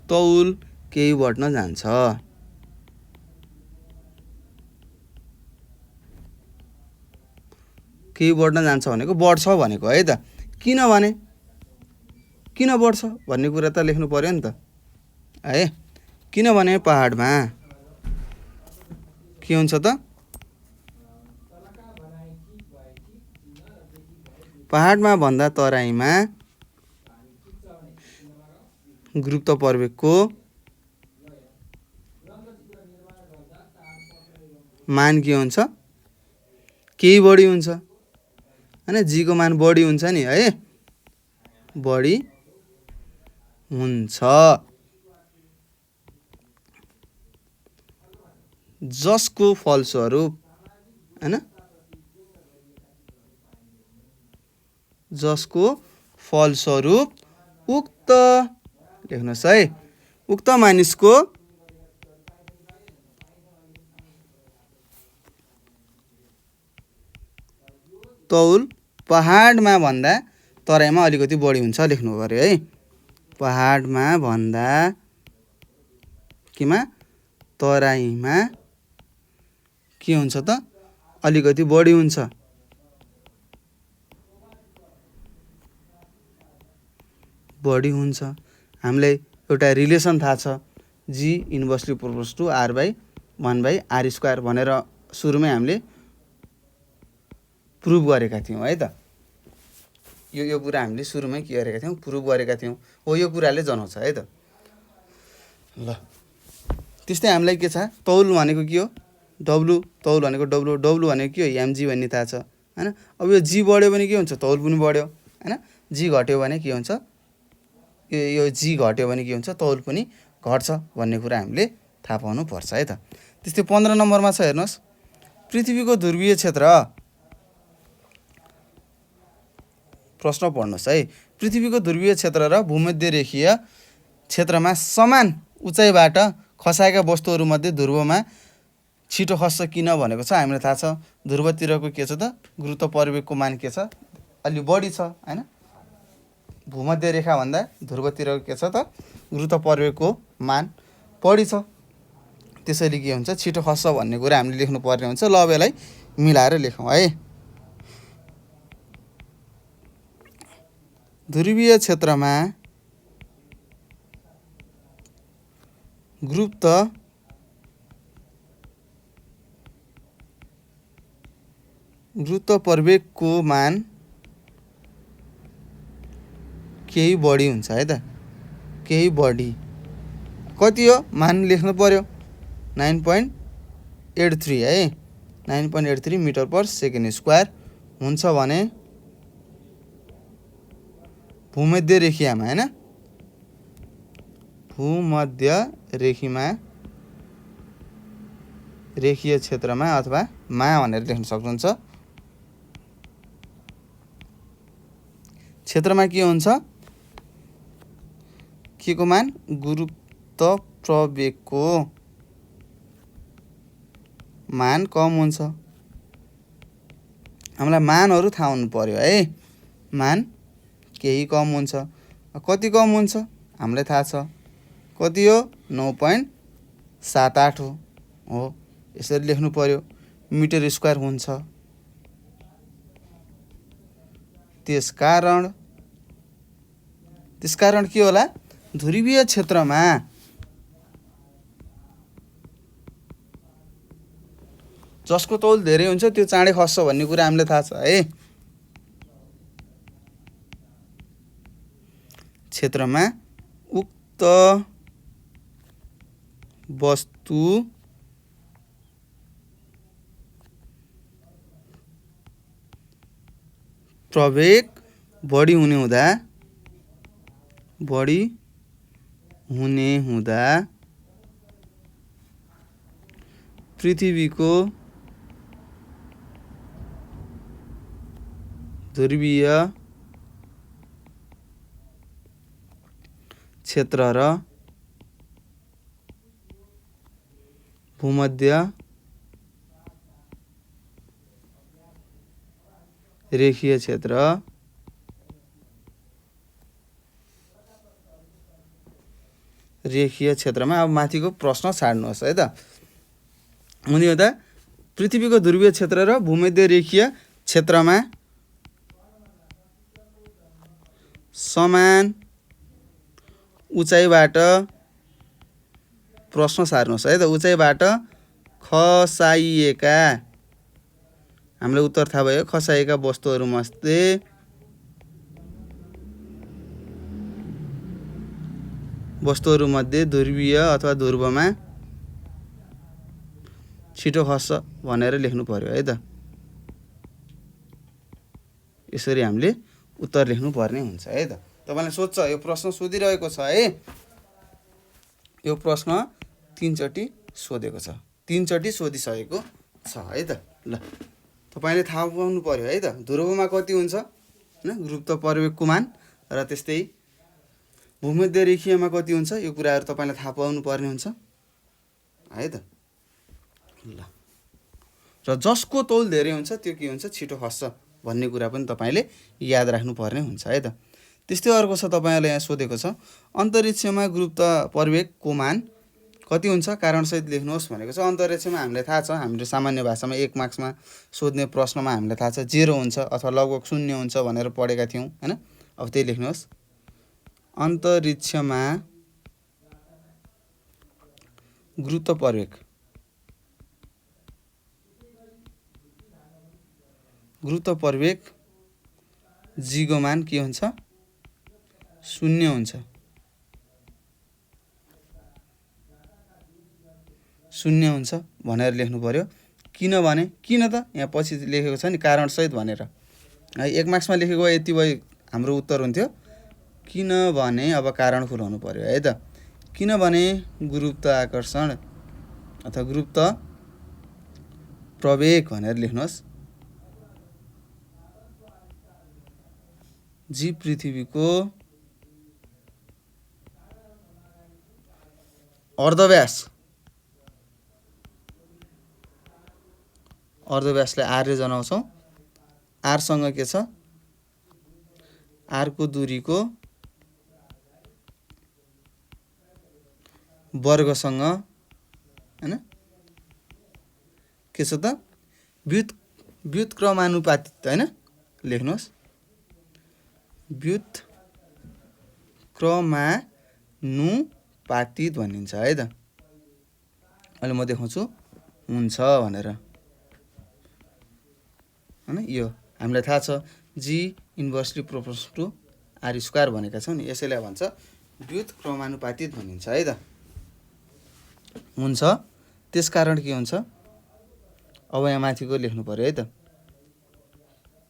तौल केही बढ्न जान्छ। केही बढ्न जान्छ भनेको बढ्छ भनेको है त। किनभने किन बढ्छ भन्ने कुरा त लेख्नु पर्यो नि त है। किनभने पहाडमा के हुन्छ त, पहाडमा भन्दा तराईमा गुरुत्व प्रवेगको मान के हुन्छ, केही बढी हुन्छ हैन। जी को मान बढी हुन्छ नि है, बढी हुन्छ। जसको फलस्वरूप हैन, जसको फलस्वरूप उक्त, लेख्नुहोस् है, उक्त मानिसको तौल पहाडमा भन्दा तराईमा अलिकति बढी हुन्छ लेख्नु पर्यो है। पहाडमा भन्दा केमा, तराईमा के हुन्छ त, अलिकति बढी हुन्छ। बढी हुन्छ। हामीलाई एउटा रिलेसन थाहा छ, जी इन्भर्सली प्रोपोर्स टु r/1/r² भनेर सुरुमै हामीले प्रुभ गरेका थियौँ है त। यो कुरा हामीले सुरुमै के गरेका थियौँ, प्रुभ गरेका थियौँ। हो यो कुराले जनाउँछ है त। ल त्यस्तै हामीलाई के छ, तौल भनेको के हो, डब्लु, तौल भनेको डब्लु, डब्लु भनेको के हो, एमजी भन्ने थाहा छ हैन। अब यो जी बढ्यो भने के हुन्छ, तौल पनि बढ्यो हैन। जी घट्यो भने के हुन्छ, यो जी घट्यो भने के हुन्छ, तौल पनि घट्छ भन्ने कुरा हामीले थाहा पाउनु पर्छ है त। त्यस्तै 15 नम्बरमा छ हेर्नुहोस्, पृथ्वीको ध्रुवीय क्षेत्र, प्रश्न पढ्नुहोस् है। पृथ्वीको ध्रुवीय क्षेत्र र भूमध्य रेखीय क्षेत्रमा समान उचाइबाट खसाएका वस्तुहरूमध्ये ध्रुवमा छिटो खस्छ किन भनेको छ। हामीलाई थाहा छ ध्रुवतिरको के छ त, गुरुत्व प्रवेगको मान के छ, अलि बढी छ हैन। भूमध्य रेखा भन्दा ध्रुवतिरको के छ त, गुरुत्व प्रवेगको मान बढी छ, त्यसैले के हुन्छ, छिटो खस्छ भन्ने कुरा हामीले लेख्नु पर्ने हुन्छ। ल अब यसलाई मिलाएर लेखौँ है। ध्रुवीय क्षेत्रमा गुरुत्व प्रवेगको मान केही बढी हुन्छ है त, केही बढी। कति हो मान लेख्नु पर्यो, 9.83 है, 9.83 मिटर पर सेकेन्ड स्क्वायर हुन्छ भने भूमध्य रेखीयमा हैन, भूमध्य रेखीय क्षेत्रमा अथवा मा भनेर लेख्न सक्नुहुन्छ। क्षेत्रमा के हुन्छ, के को मान गुरुत्व प्रवेगको मान कम हुन्छ। हामीलाई मानहरू थाहा हुनु पर्यो है। मान केही कम हुन्छ। कति कम हुन्छ हामीलाई थाहा छ, कति हो 9.78 हो। यसरी लेख्नु पर्यो, मिटर स्क्वायर हुन्छ। त्यसकारण के होला, ध्रुवीय क्षेत्रमा जसको तौल धेरै हुन्छ त्यो चाँडै खस्छ भन्ने कुरा हामीलाई थाहा छ है। क्षेत्रमा उक्त वस्तु प्रवेग बढी हुने हुँदा पृथ्वीको ध्रुवीय क्षेत्र र भूमध्य रेखीय क्षेत्र क्षेत्रमा अब माथिको प्रश्न छाड्नुहोस् है त। हुने हो त पृथ्वीको ध्रुवीय क्षेत्र र भूमध्य रेखीय क्षेत्रमा समान उचाइबाट प्रश्न सार्नुहोस् है त। उचाइबाट खसाइएका, हामीलाई उत्तर थाहा भयो, खसाइएका वस्तुहरूमध्ये ध्रुवीय अथवा ध्रुवमा छिटो खस्छ भनेर लेख्नु पर्यो है त। यसरी हामीले उत्तर लेख्नु पर्ने हुन्छ है त। तपाईलाई सोध्छ, यो प्रश्न सोधिरहेको छ है। यो प्रश्न 3 चोटि सोधेको छ, 3 चोटि सोधिसकेको छ है त। ल तपाईले थाहा पाउनु पर्यो है त, ध्रुवमा कति हुन्छ हैन, गुरुत्व प्रवेगको मान, र त्यस्तै भूमध्य रेखीयमा कति हुन्छ, यो कुराहरू तपाईले थाहा पाउनु पर्ने हुन्छ है त। ल र जसको तौल धेरै हुन्छ त्यो के हुन्छ, छिटो खस्छ भन्ने कुरा पनि तपाईले याद राख्नु पर्ने हुन्छ है त। त्यस्तै अर्को छ, तपाईहरुले यहाँ सोधेको छ, अन्तरिक्षमा गुरुत्व प्रवेगको मान कति हुन्छ, कारणसहित लेख्नुहोस् भनेको छ। अन्तरिक्षमा हामीलाई थाहा छ, हाम्रो सामान्य भाषामा 1 मार्क्समा सोध्ने प्रश्नमा हामीलाई थाहा छ 0 हुन्छ अथवा लगभग 0 हुन्छ भनेर पढेका थियौं हैन। अब त्यही लेख्नुहोस्, अन्तरिक्षमा गुरुत्व प्रवेग जी को मान के हुन्छ, 0 हुन्छ। 0 हुन्छ भनेर लेख्नु पर्यो। किनभने, किन त यहाँ पछि लेखेको छ नि कारण सहित भनेर है। 1 मार्क्समा लेखेको यति भए हाम्रो उत्तर हुन्थ्यो। किनभने अब कारण खुलाउनु पर्यो है त। किनभने गुरुत्वाकर्षण अथवा गुरुत्व प्रवेग भनेर लेख्नुहोस्, जी पृथ्वीको अर्धव्यासलाई आर ले जनाउँछौँ। आर सँग के छ, आर को दूरीको वर्गसँग हैन के छ त, व्युत्क्रमानुपातिक हैन, लेख्नुहोस् व्युत्क्रमानुपातिक भनिन्छ है त। अहिले म देखाउँछु हुन्छ भनेर हैन। यो हामीलाई थाहा छ, G inversely proportional to R square भनेका छौं नि, यसैलाई भन्छ व्युत्क्रमानुपातिक भनिन्छ है त। हुन्छ, त्यसकारण के हुन्छ, अब यहाँ माथिको लेख्नु पर्यो है त।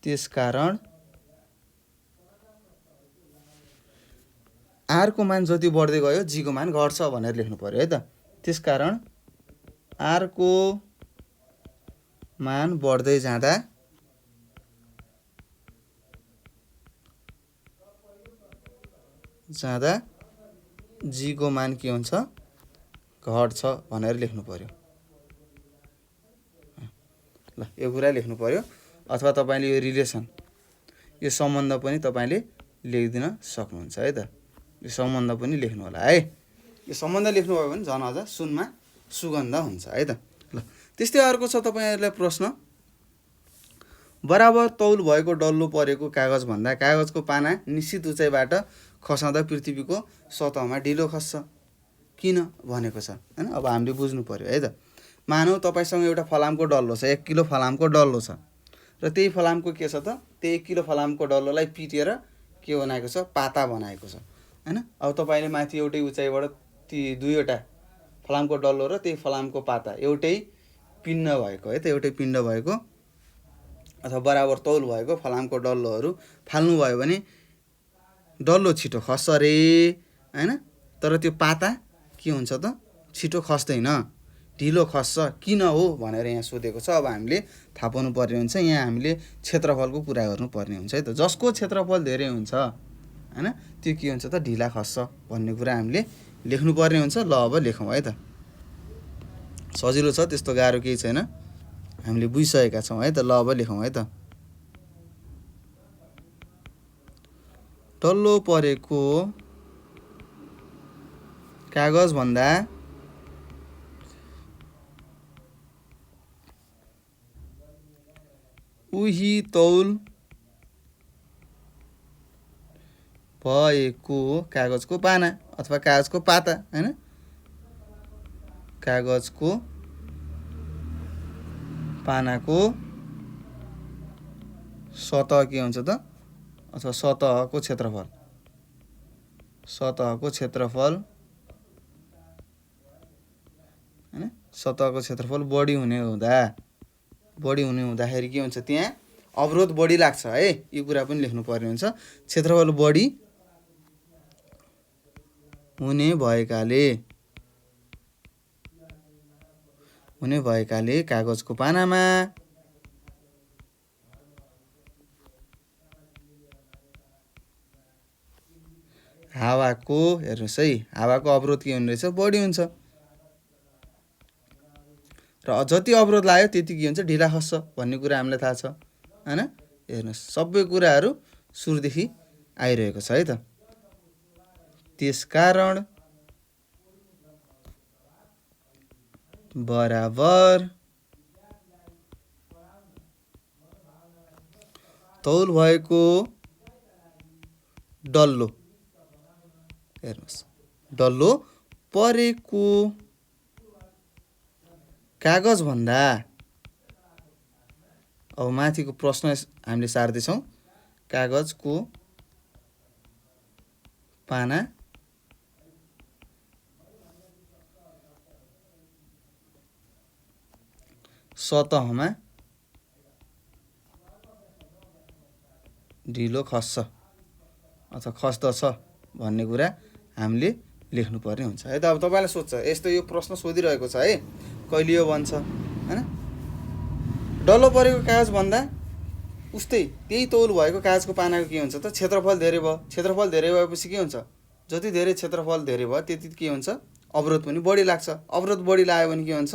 त्यसकारण आर को मान जति बढ्दै गयो जी को मान घट्छ भनेर लेख्नु पर्यो है त। त्यसकारण आर को मान बढ्दै जाँदा जीको मान के हुन्छ घट्छ भनेर लेख्नु पर्यो। ल यो कुरा लेख्नु पर्यो, अथवा तपाईँले यो रिलेसन यो सम्बन्ध पनि तपाईँले लेखिदिन सक्नुहुन्छ है त। यो सम्बन्ध पनि लेख्नु होला है। यो सम्बन्ध लेख्नुभयो भने झन् अझ सुनमा सुगन्ध हुन्छ है त। ल त्यस्तै अर्को छ तपाईँहरूलाई प्रश्न, बराबर तौल भएको डल्लो परेको कागज भन्दा कागजको पाना निश्चित उचाइबाट खसाउँदा पृथ्वीको सतहमा ढिलो खस्छ, किन भनेको छ हैन। अब हामीले बुझ्नु पर्यो है त। मानौ तपाईँसँग एउटा फलामको डल्लो छ, 1 किलो फलामको डल्लो छ, र त्यही फलामको के छ त, त्यही 1 किलो फलामको डल्लोलाई पिटेर के बनाएको छ, पाता बनाएको छ हैन। अब तपाईँले माथि एउटै उचाइबाट ती दुईवटा फलामको डल्लो र त्यही फलामको पाता एउटै पिण्ड भएको है त, एउटै पिण्ड भएको अथवा बराबर तौल भएको फलामको डल्लोहरू फाल्नुभयो भने डल्लो छिटो खस्छ रे हैन, तर त्यो पाता के हुन्छ त, छिटो खस्दैन, ढिलो खस्छ, किन हो भनेर यहाँ सोधेको छ। अब हामीले थाहा पाउनु पर्ने हुन्छ, यहाँ हामीले क्षेत्रफलको कुरा गर्नुपर्ने हुन्छ है त। जसको क्षेत्रफल धेरै हुन्छ हैन, त्यो के हुन्छ त, ढिला खस्छ भन्ने कुरा हामीले लेख्नुपर्ने हुन्छ। ल अब लेखौँ है त। सजिलो छ, त्यस्तो गाह्रो केही छैन, हामीले बुझिसकेका छौँ है त। ल अब लेखौँ है त। डल्लो परेको कागज भन्दा उही तौल भएको कागजको पाना अथवा कागजको पाता हैन, कागजको पानाको सतह के हुन्छ त, अथवा सतहको क्षेत्रफल, सतहको क्षेत्रफल हैन, सतहको क्षेत्रफल बढी हुने हुँदाखेरि के हुन्छ, त्यहाँ अवरोध बढी लाग्छ है। यो कुरा पनि लेख्नु पर्ने हुन्छ। क्षेत्रफल बढी हुने भएकाले कागजको पानामा हावाको, हेर्नुहोस् है, हावाको अवरोध के हुने रहेछ, बढी हुन्छ, र जति अवरोध लाग्यो त्यति के हुन्छ, ढिला खस्छ भन्ने कुरा हामीलाई थाहा छ हैन। हेर्नुहोस् सबै कुराहरू सुरुदेखि आइरहेको छ है त। त्यसकारण बराबर तौल भएको डल्लो, हेर्नुहोस् डल्लो परेको कागज भन्दा, अब माथिको प्रश्न हामीले सार्दैछौँ, कागजको पाना सतहमा ढिलो खस्छ अथवा खस्दछ भन्ने कुरा हामीले लेख्नुपर्ने हुन्छ है त। अब तपाईँलाई सोध्छ, यस्तो यो प्रश्न सोधिरहेको छ है, कहिले यो भन्छ हैन, डल्लो परेको कागज भन्दा उस्तै त्यही तौल भएको कागजको पानाको के हुन्छ त, क्षेत्रफल धेरै भयो। क्षेत्रफल धेरै भएपछि के हुन्छ, जति धेरै क्षेत्रफल धेरै भयो त्यति के हुन्छ, अवरोध पनि बढी लाग्छ। अवरोध बढी लाग्यो भने के हुन्छ,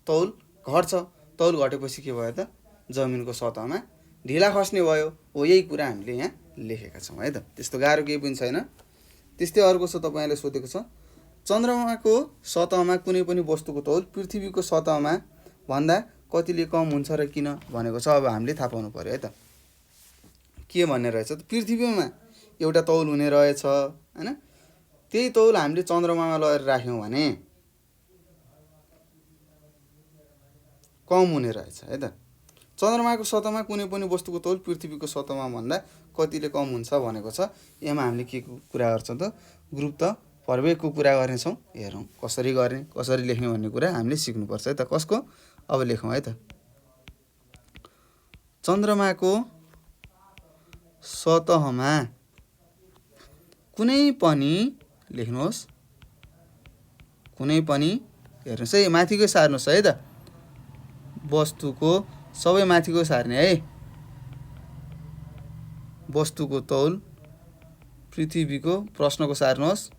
तौल घट्छ। तौल घटेपछि के भयो त, जमिनको सतहमा ढिला खस्ने भयो। हो यही कुरा हामीले यहाँ लेखेका छौँ है त। त्यस्तो गाह्रो केही पनि छैन। त्यस्तै अर्को छ, तपाईँले सोधेको छ, चन्द्रमाको सतहमा कुनै पनि वस्तुको तौल पृथ्वीको सतहमा भन्दा कतिले कम हुन्छ र किन भनेको छ। अब हामीले थाहा पाउनु पर्यो है त, के भन्ने रहेछ त, पृथ्वीमा एउटा तौल हुने रहेछ हैन, त्यही तौल हामीले चन्द्रमामा लगेर राख्यौँ भने कम हुने रहेछ है त। चन्द्रमाको सतहमा कुनै पनि वस्तुको तौल पृथ्वीको सतहमा भन्दा कतिले कम हुन्छ भनेको छ। यसमा हामीले के कुरा गर्छौँ त, गुरुत्व प्रवेगको कुरा गर्नेछौँ। हेरौँ कसरी गर्ने, कसरी लेख्ने भन्ने कुरा हामीले सिक्नुपर्छ है त। कसको, अब लेखौँ है त। चन्द्रमाको सतहमा कुनै पनि, लेख्नुहोस् कुनै पनि, हेर्नुहोस् है माथिकै सार्नुहोस् है त, वस्तुको सबै माथिको सार्ने है, वस्तुको तौल पृथ्वीको, प्रश्नको सार्नुहोस्,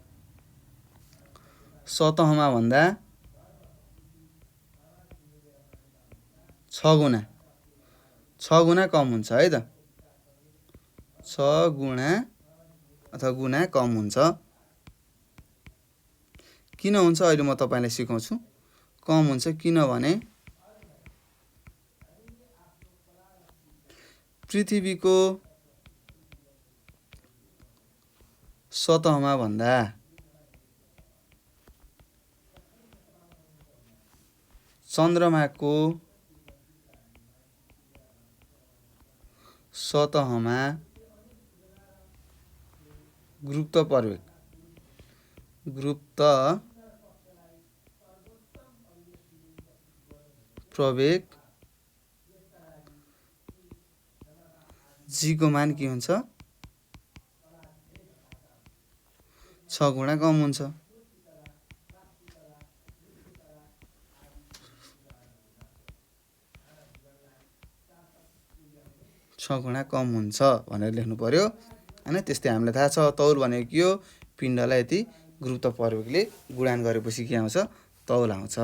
सतहमा भन्दा 6 गुणा कम हुन्छ है त। 6 गुणा अथवा गुणा कम हुन्छ। किन हुन्छ अहिले म तपाईलाई सिकाउँछु। कम हुन्छ किनभने पृथ्वीको सतहमा भन्दा चन्द्रमाको सतहमा गुरुत्व प्रवेग जी को मान के हुन्छ 6 गुणा कम हुन्छ। भनेर लेख्नु पर्यो हैन। त्यस्तै हामीलाई थाहा छ तौल भनेको के हो, पिण्डलाई यति गुरुत्व प्रवेगले गुणान गरेपछि के आउँछ, तौल आउँछ।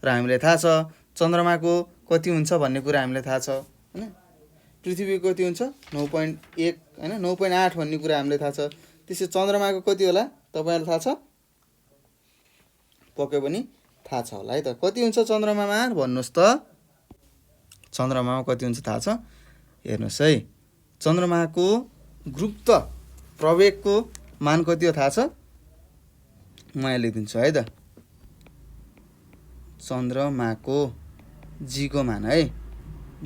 र हामीलाई थाहा छ चन्द्रमाको कति हुन्छ भन्ने कुरा हामीलाई थाहा छ हैन। पृथ्वीको कति हुन्छ 9.1 हैन, 9.8 भन्ने कुरा हामीलाई थाहा छ। त्यसै चन्द्रमाको कति होला तपाईहरुलाई थाहा छ, पक्कै पनि थाहा छ होला है त। कति हुन्छ चन्द्रमामा भन्नुस् त, चन्द्रमामा कति हुन्छ थाहा छ। हेर्नुस् है, चन्द्रमाको गुरुत्व प्रवेगको मान कति हो थाहा छ, म यहाँ लेखिदिन्छु है त। चन्द्रमाको जी को मान है,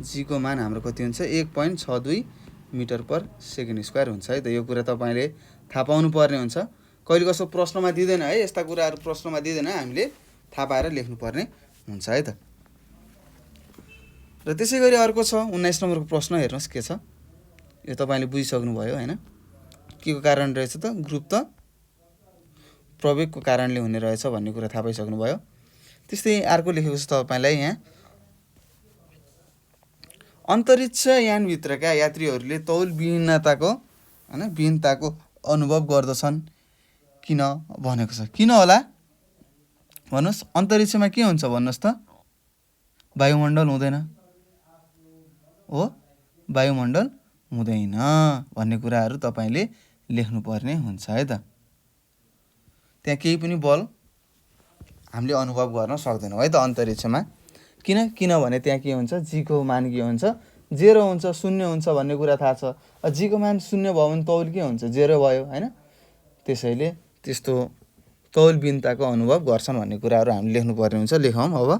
जी को मान हाम्रो कति हुन्छ 1.62 मिटर पर सेकेन्ड स्क्वायर हुन्छ है त। यो कुरा तपाईले थाहा पाउनु पर्ने हुन्छ। कहिले कसो प्रश्नमा दिदैन है, यस्ता कुराहरु प्रश्नमा दिदैन, हामीले थाहा पाएर लेख्नु पर्ने हुन्छ है त। र त्यसैगरी अर्को छ 19 नम्बरको प्रश्न। हेर्नुस् के छ, यो तपाईले बुझिसक्नु भयो हैन। के को कारण रहेछ त, गुरुत्व प्रवेगको कारणले हुने रहेछ भन्ने कुरा थाहा पाइसक्नु भयो। त्यस्तै अर्को लेखेको छ तपाईलाई यहाँ, अन्तरिक्ष यानभित्रका यात्रीहरूले तौल विहीनताको हैन विहीनताको अनुभव गर्दछन् किन भनेको छ। किन होला भन्नुस्, अन्तरिक्षमा के हुन्छ भन्नुस् त, वायुमण्डल हुँदैन हो, वायुमण्डल हुँदैन भन्ने कुराहरु तपाईले लेख्नु पर्ने हुन्छ है त। त्यहाँ केही पनि बल हामीले अनुभव गर्न सक्दैनौँ है त अन्तरिक्षमा। किनभने त्यहाँ के हुन्छ, जी को मान के हुन्छ 0 हुन्छ, 0 हुन्छ भन्ने कुरा थाहा छ। जी को मान 0 भयो भने तौल के हुन्छ 0 भयो हैन। त्यसैले त्यस्तो तौल विहीनताको अनुभव गर्छन् भन्ने कुराहरु हामीले लेख्नु पर्ने हुन्छ। लेखौँ अब,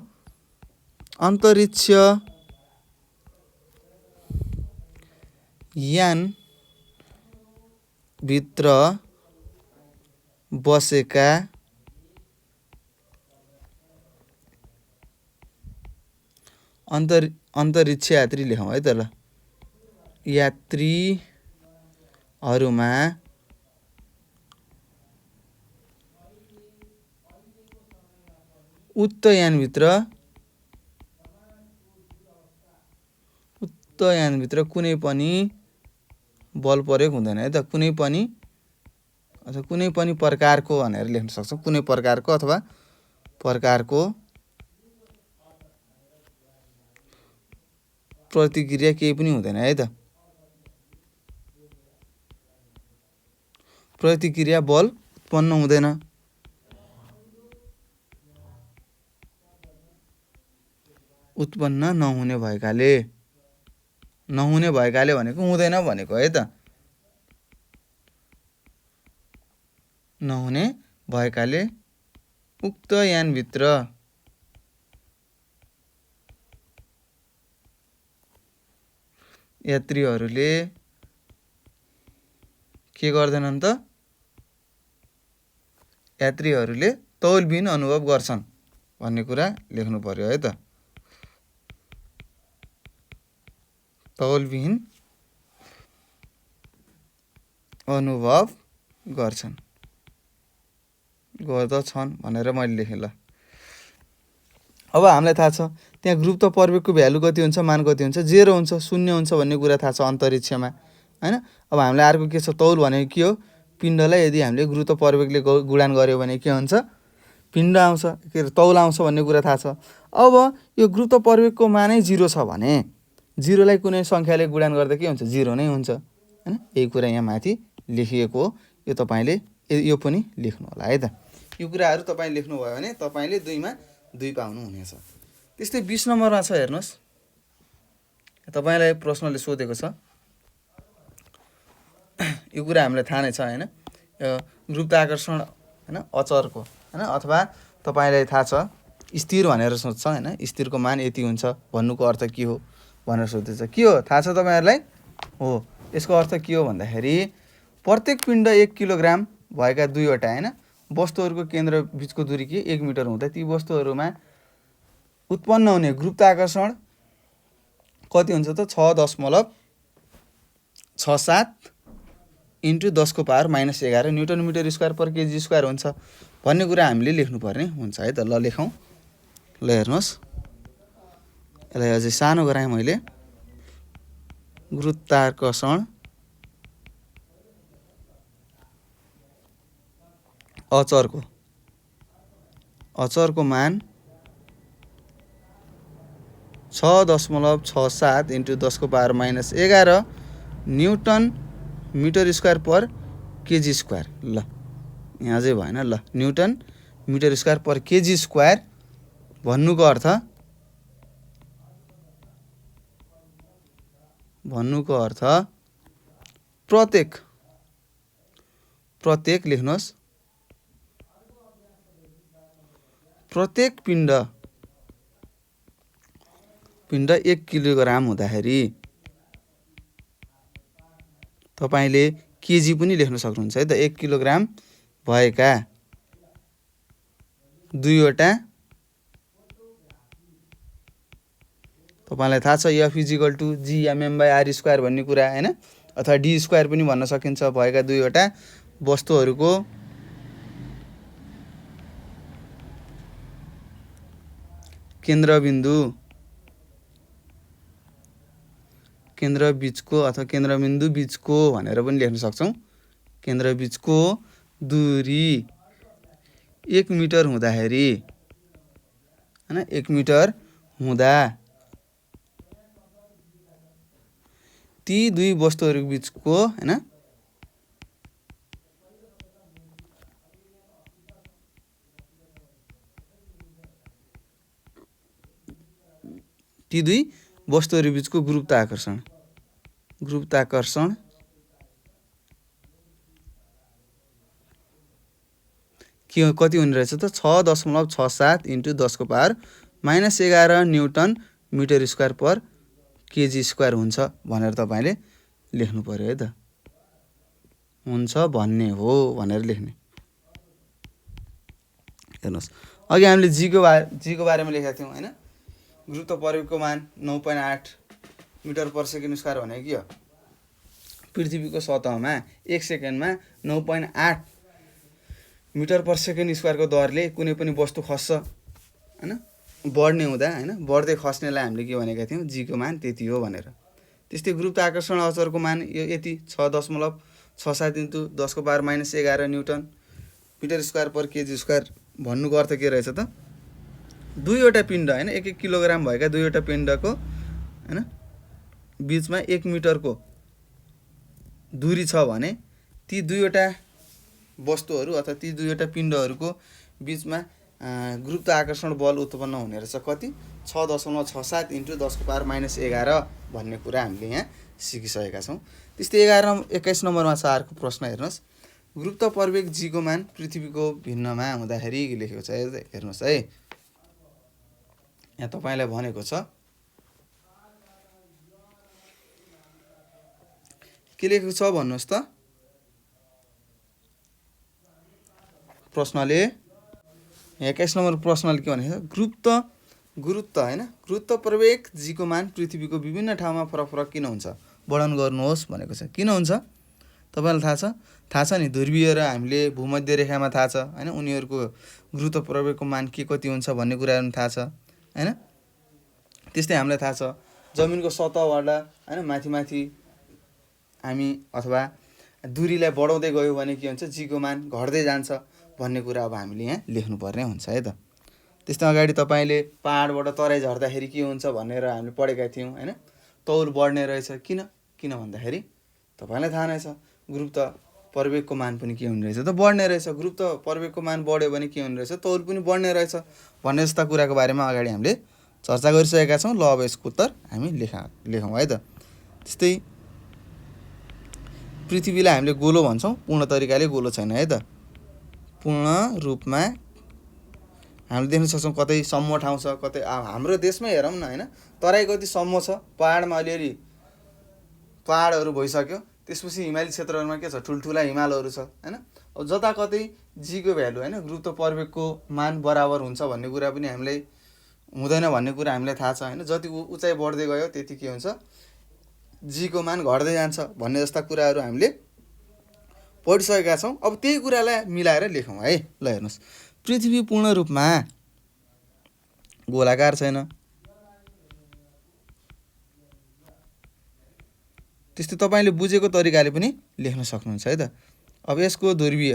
अन्तरिक्ष यान भित्र बसेका अन्तरिक्ष यात्री लेखौँ है त ल, यात्रीहरुमा उक्त यानभित्र कुनै पनि बल प्रयोग हुँदैन है त। कुनै पनि अथवा कुनै पनि प्रकारको भनेर लेख्न सक्छौँ। कुनै प्रकारको अथवा प्रकारको प्रतिक्रिया केही पनि हुँदैन है त। प्रतिक्रिया बल उत्पन्न हुँदैन। उत्पन्न नहुने भएकाले भनेको हुँदैन भनेको है त। नहुने भएकाले उक्त यानभित्र यात्रीहरूले के गर्दैनन् त, यात्रीहरूले तौलविहीन अनुभव गर्छन् भन्ने कुरा लेख्नु पर्यो है त। तौलविहीन अनुभव गर्दछन् भनेर मैले लेखेँ ल। अब हामीलाई थाहा छ त्यहाँ गुरुत्व प्रवेगको भ्यालु कति हुन्छ, मान कति हुन्छ, 0 हुन्छ, 0 हुन्छ भन्ने कुरा थाहा छ अन्तरिक्षमा हैन। अब हामीलाई अर्को के छ, तौल भनेको के हो, पिण्डलाई यदि हामीले गुरुत्व प्रवेगले गुणान गर्यो भने के हुन्छ, पिण्ड आउँछ, के अरे तौल आउँछ भन्ने कुरा थाहा छ। अब यो गुरुत्व प्रवेगको मानै 0 छ भने 0लाई कुनै सङ्ख्याले गुणन गर्दा के हुन्छ? 0 नै हुन्छ हैन। यही कुरा यहाँ माथि लेखिएको हो। यो तपाईले यो पनि लेख्नु होला है त। यो कुराहरू तपाईले लेख्नुभयो भने तपाईले 2 मा 2 पाउनु हुनेछ। त्यस्तै 20 नम्बरमा छ हेर्नुस्। तपाईलाई प्रश्नले सोधेको छ। यो कुरा हामीलाई थाहा नै छ हैन। गुरुत्वाकर्षण हैन अचरको हैन अथवा तपाईलाई थाहा छ स्थिर भनेर सोध्छ हैन। स्थिरको मान यति हुन्छ भन्नुको अर्थ के हो भनेर सोध्दैछ। के हो थाहा छ तपाईहरुलाई? हो, यसको अर्थ के हो भन्दाखेरि प्रत्येक पिण्ड 1 किलोग्राम भएका दुईवटा हैन वस्तुहरूको केन्द्र बीचको दूरी के 1 मिटर हुँदा ती वस्तुहरूमा उत्पन्न हुने गुरुत्वाकर्षण कति हुन्छ त 6.67 इन्टु 10⁻⁻11 न्युटन मिटर स्क्वायर पर केजी स्क्वायर हुन्छ भन्ने कुरा हामीले लेख्नुपर्ने हुन्छ है त। ल लेखौँ। ल हेर्नुहोस्, यसलाई अझै सानो गराएँ मैले। गुरुत्वाकर्षण अचरको मान 6.67 इन्टु 10⁻⁻11 न्युटन मिटर स्क्वायर पर केजी स्क्वायर। ल यहाँ चाहिँ भएन। ल न्युटन मिटर स्क्वायर पर केजी स्क्वायर भन्नुको अर्थ प्रत्येक लेख्नुहोस्, प्रत्येक पिण्ड 1 किलोग्राम हुँदाखेरि तपाईले केजी पनि लेख्न सक्नुहुन्छ है त। 1 किलोग्राम भएका दुईवटा तपाईलाई थाहा छ F = g/m/r² भन्ने कुरा हैन, अथवा d² पनि भन्न सकिन्छ। भएका दुईवटा वस्तुहरूको केन्द्रबिन्दु अथवा केन्द्रबिन्दु बीचको भनेर पनि लेख्न सक्छौं। केन्द्रबिन्दुको दूरी 1 मिटर हुँदाखेरि हैन 1 मिटर हुँदा ती दुई वस्तुहरू बीचको हैन ती दुई वस्तुहरू बीचको गुरुत्वाकर्षण के कति हुने रहेछ त 6.67 इन्टु 10⁻⁻11 न्युटन मिटर स्क्वायर पर केजी स्क्वायर हुन्छ भनेर तपाईले लेख्नु पर्यो है त। हुन्छ भन्ने हो भनेर लेख्ने। हेर्नुस्, अघि हामीले जी को बारेमा लेखेका थियौं हैन। गुरुत्व प्रवेगको मान 9.8 मिटर पर सेकेन्ड स्क्वायर भनेको के हो? पृथ्वीको सतहमा 1 सेकेन्डमा 9.8 मिटर पर सेकेन्ड स्क्वायरको दरले कुनै पनि वस्तु खस्छ हैन, बढ्ने हुँदा हैन, बढ्दै खस्नेलाई हामीले के भनेका थियौं? जी को मान त्यति हो भनेर। त्यस्तै गुरुत्वाकर्षण अचरको मान यो यति 6.67 इन्टु 10⁻⁻11 न्युटन मिटर स्क्वायर पर केजी स्क्वायर भन्नुको अर्थ के रहेछ त? दुईवटा पिण्ड हैन 1 किलोग्राम भएका दुईवटा पिण्डको हैन बीचमा 1 मिटरको दूरी छ भने ती दुईवटा वस्तुहरू अथवा ती दुईवटा पिण्डहरूको बीचमा गुरुत्वाकर्षण बल उत्पन्न हुने रहेछ कति? 6.67 इन्टु 10⁻⁻11 भन्ने कुरा हामीले यहाँ सिकिसकेका छौं। त्यस्तै 21 नम्बरमा छ अर्को प्रश्न। हेर्नुस्, गुरुत्व प्रवेग जी को मान पृथ्वीको भिन्नमा हुँदाखेरि लेखेको छ। हेर्नुस् है, यहाँ तपाईलाई भनेको छ के लेखेको छ भन्नुस् त? प्रश्नले 21 नम्बर प्रश्नले के भनेको छ? गुरुत्व हैन गुरुत्व प्रवेग जी को मान पृथ्वीको विभिन्न ठाउँमा फरक किन हुन्छ? वर्णन गर्नुहोस् भनेको छ। किन हुन्छ तपाईलाई थाहा छ नि? ध्रुवीय र हामीले भूमध्य रेखामा थाहा छ हैन, उनीहरुको गुरुत्व प्रवेगको मान के कति हुन्छ भन्ने कुराहरु थाहा छ हैन। त्यस्तै हामीलाई थाहा छ जमिनको सतहबाट हैन माथि हामी अथवा दूरीलाई बढाउँदै गयो भने के हुन्छ? जी को मान घट्दै जान्छ भन्ने कुरा अब हामीले यहाँ लेख्नुपर्ने हुन्छ है त। त्यस्तै अगाडि तपाईँले पहाडबाट तराई झर्दाखेरि के हुन्छ भनेर हामीले पढेका थियौँ होइन। तौल बढ्ने रहेछ। किन भन्दाखेरि तपाईँलाई थाहा नै छ, गुरुत्व प्रवेगको मान पनि के हुने रहेछ त बढ्ने रहेछ। गुरुत्व प्रवेगको मान बढ्यो भने के हुने रहेछ, तौल पनि बढ्ने रहेछ भन्ने जस्ता कुराको बारेमा अगाडि हामीले चर्चा गरिसकेका छौँ। ल अब यसको उत्तर हामी लेखौँ है त। त्यस्तै पृथ्वीलाई हामीले गोलो भन्छौँ, पूर्ण तरिकाले गोलो छैन है त। पूर्ण रूपमा हामीले देख्न सक्छौँ कतै सम्म ठाउँ छ, कतै हाम्रो देशमै हेरौँ न होइन, तराई कति सम्म छ, पहाडमा अलिअलि पहाडहरू भइसक्यो, त्यसपछि हिमाली क्षेत्रहरूमा के छ, ठुल्ठुला हिमालहरू छ होइन। अब जता कतै जीको भ्यालु होइन, गुरुत्व प्रवेगको मान बराबर हुन्छ भन्ने कुरा पनि हामीलाई हुँदैन भन्ने कुरा हामीलाई थाहा छ होइन। जति उचाइ बढ्दै गयो त्यति के हुन्छ, जीको मान घट्दै जान्छ भन्ने जस्ता कुराहरू हामीले पढिसकेका छौँ। अब त्यही कुरालाई मिलाएर लेखौँ है। ल हेर्नुहोस्, पृथ्वी पूर्ण रूपमा गोलाकार छैन। त्यस्तै तपाईँले बुझेको तरिकाले पनि लेख्न सक्नुहुन्छ है त। अब यसको ध्रुवीय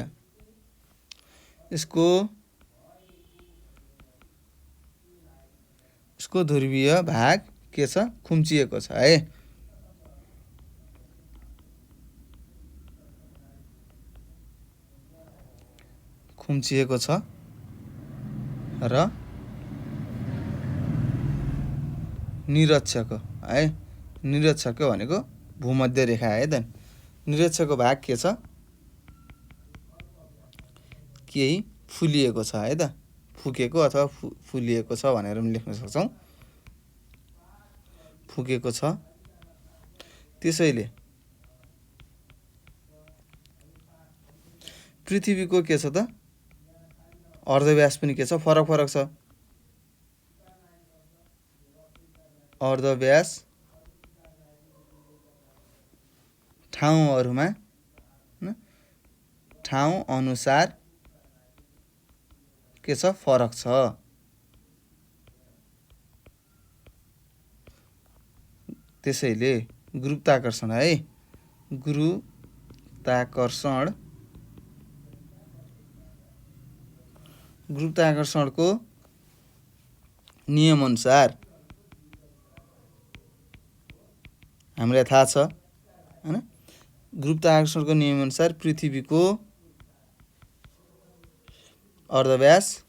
भाग के छ, खुम्चिएको छ है। खुम्चिएको छ र निरक्षको है, निरक्षको भनेको भूमध्य रेखा है त। निरक्षको भाग के छ, केही फुलिएको छ है त, फुकेको अथवा फुलिएको छ भनेर पनि लेख्न सक्छौँ, फुकेको छ। त्यसैले पृथ्वीको के छ त, अर्धव्यास पनि के छ, फरक छ। अर्धव्यास ठाउँहरूमा ठाउँ अनुसार के छ, फरक छ। त्यसैले गुरुत्वाकर्षण है, गुरुत्वाकर्षणको नियमअनुसार हामीलाई थाहा छ हैन, गुरुत्वाकर्षणको नियमअनुसार पृथ्वीको अर्धव्यास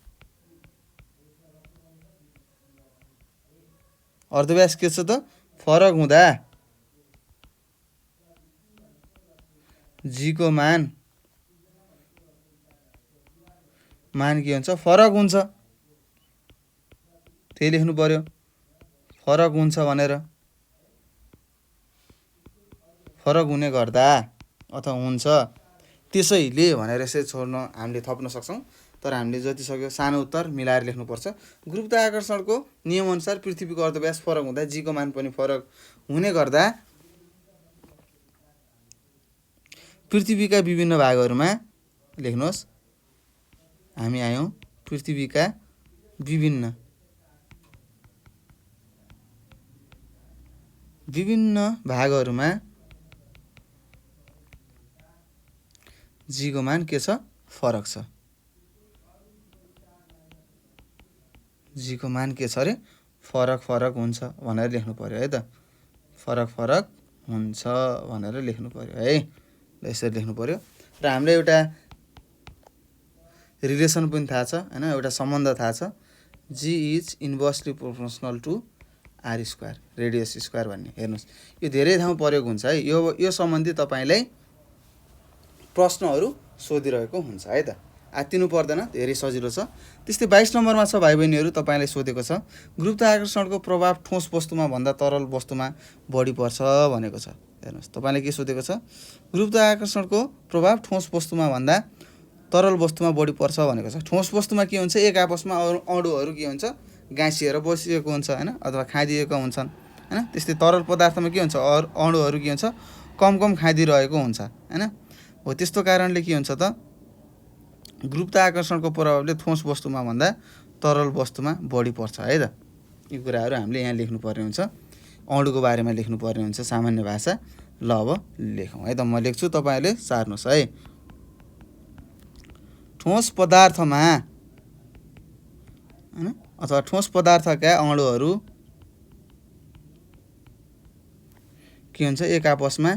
के छ त, फरक हुँदा जीको मान के हुन्छ, फरक हुन्छ। त्यही लेख्नु पर्यो, फरक हुन्छ भनेर। फरक हुने गर्दा अथवा हुन्छ, त्यसैले भनेर यसरी छोड्न हामीले थप्न सक्छौँ। तर हामीले जति सक्यो सानो उत्तर मिलाएर लेख्नुपर्छ। गुरुत्वाकर्षणको नियमअनुसार पृथ्वीको अर्धव्यास फरक हुँदा जीको मान पनि फरक हुने गर्दा पृथ्वीका विभिन्न भागहरूमा लेख्नुहोस्, हामी आयौँ पृथ्वीका विभिन्न भागहरूमा जीको मान के छ, फरक छ। जीको मान के छ अरे, फरक हुन्छ भनेर लेख्नु पर्यो है त। फरक हुन्छ भनेर लेख्नु पर्यो है। यसरी लेख्नु पर्यो। र हामीलाई एउटा रिलेसन पनि थाहा छ हैन, एउटा सम्बन्ध थाहा छ, G is inversely proportional to R square radius square भन्ने। हेर्नुहोस्, यो धेरै ठाउँ प्रयोग हुन्छ है। यो सम्बन्धी तपाईँलाई प्रश्नहरू सोधिरहेको हुन्छ है त। आत्तिनु पर्दैन, धेरै सजिलो छ। त्यस्तै 22 नम्बरमा छ भाइ बहिनीहरू, तपाईँलाई सोधेको छ गुरुत्वाकर्षणको प्रभाव ठोस वस्तुमा भन्दा तरल वस्तुमा बढी पर्छ भनेको छ। हेर्नुहोस्, तपाईँले के सोधेको छ, गुरुत्वाकर्षणको प्रभाव ठोस वस्तुमा भन्दा तरल वस्तुमा बढी पर्छ भनेको छ। ठोस वस्तुमा के हुन्छ, एक आपसमा अणुहरू के हुन्छ, गाँसिएर बसिएको हुन्छ हैन, अथवा खाइदिएको हुन्छन् हैन। त्यस्तै तरल पदार्थमा के हुन्छ, अणुहरू के हुन्छ, कम खाइदिरहेको हुन्छ हैन। हो त्यस्तो कारणले के हुन्छ त, गुरुत्वाकर्षणको प्रभावले ठोस वस्तुमा भन्दा तरल वस्तुमा बढी पर्छ है त। यी कुराहरू हामीले यहाँ लेख्नुपर्ने हुन्छ, अणुको बारेमा लेख्नुपर्ने हुन्छ सामान्य भाषा। ल अब लेखौँ है त, म लेख्छु, तपाईँहरूले सार्नुहोस् है। ठोस पदार्थमा हैन अथवा ठोस पदार्थका अणुहरू के हुन्छ एक आपसमा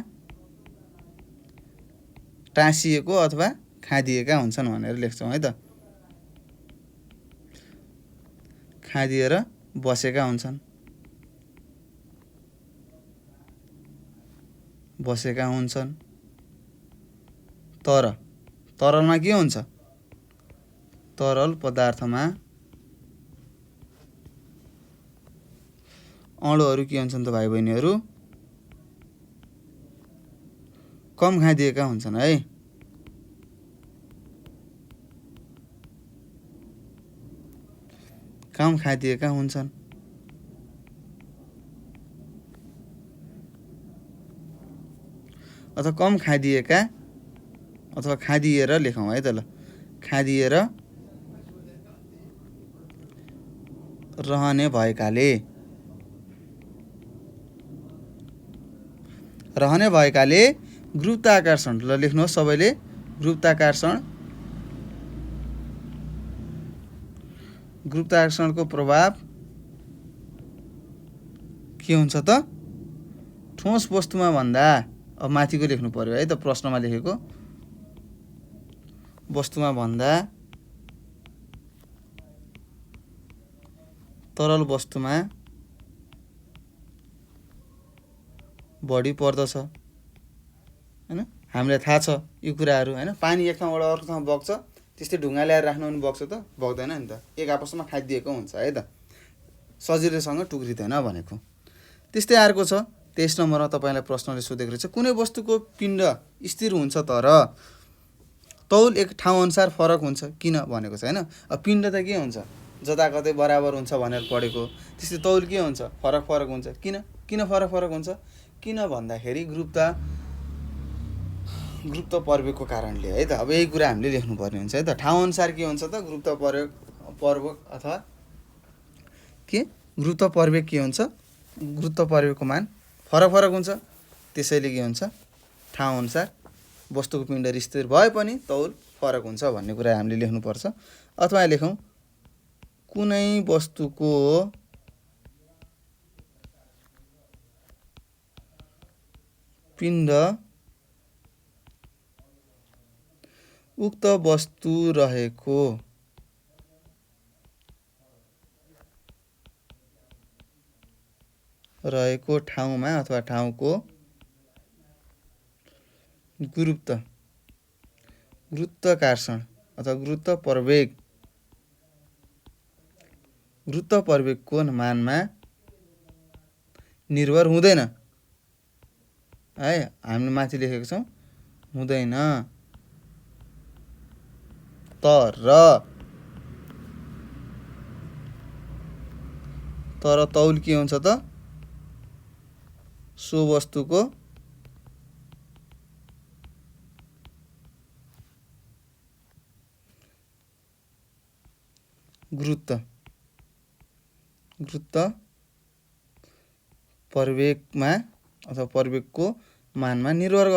टाँसिएको अथवा खादिएका हुन्छन् भनेर लेख्छौँ है त। खादिएर बसेका हुन्छन्, तर तरलमा के हुन्छ? तरल पदार्थमा अणुहरू के हुन्छन् त भाइ बहिनीहरू? कम खादिएका हुन्छन् है। कम खादिएका हुन्छन्। अथवा कम खादिएका अथवा खादिएर लेखौँ है त ल। खादिएर रहने भएकाले गुरुत्वाकर्षण ल लेख्नुहोस् सबैले। गुरुत्वाकर्षणको प्रभाव के हुन्छ त? ठोस वस्तुमा भन्दा अब माथिको लेख्नु पर्यो है त, प्रश्नमा लेखेको वस्तुमा भन्दा तरल वस्तुमा बढी पर्दछ हैन। हामीलाई थाहा छ यो कुराहरू हैन। पानी एक ठाउँबाट अर्को ठाउँ बग्छ, त्यस्तै ढुङ्गा ल्याएर राख्नु पनि बग्छ त? बग्दैन नि त, एक आपसमा खादिएको हुन्छ है त, सजिलैसँग टुक्रिँदैन भनेको। त्यस्तै अर्को छ 23 नम्बरमा तपाईँलाई प्रश्नले सोधेको रहेछ, कुनै वस्तुको पिण्ड स्थिर हुन्छ तर तौल एक ठाउँ अनुसार फरक हुन्छ किन भनेको छ हैन। अब पिण्ड त के हुन्छ? जताकतै बराबर हुन्छ भनेर पढेको। त्यस्तै तौल के हुन्छ? फरक हुन्छ। किन फरक हुन्छ? किन भन्दाखेरि गुरुत्व प्रवेगको कारणले है त। अब यही कुरा हामीले लेख्नुपर्ने हुन्छ है त। ठाउँ अनुसार के हुन्छ त? गुरुत्व प्रवेग अथवा के गुरुत्व प्रवेग के हुन्छ? गुरुत्व प्रवेगको मान फरक हुन्छ। त्यसैले के हुन्छ? ठाउँ अनुसार वस्तुको पिण्ड स्थिर भए पनि तौल फरक हुन्छ भन्ने कुरा हामीले लेख्नुपर्छ। अथवा लेखौँ कुनै वस्तुको पिण्ड उक्त वस्तु रहेको ठाउँमा अथवा ठाउँको गुरुत्वाकर्षण अथवा गुरुत्व प्रवेगको मानमा निर्भर हुँदैन है। हामीले माथि लेखेको छौँ हुँदैन, तर तौल के हुन्छ त? सो वस्तुको गुरुत्व प्रवेगमा अथवा प्रवेगको मानमा निर्भर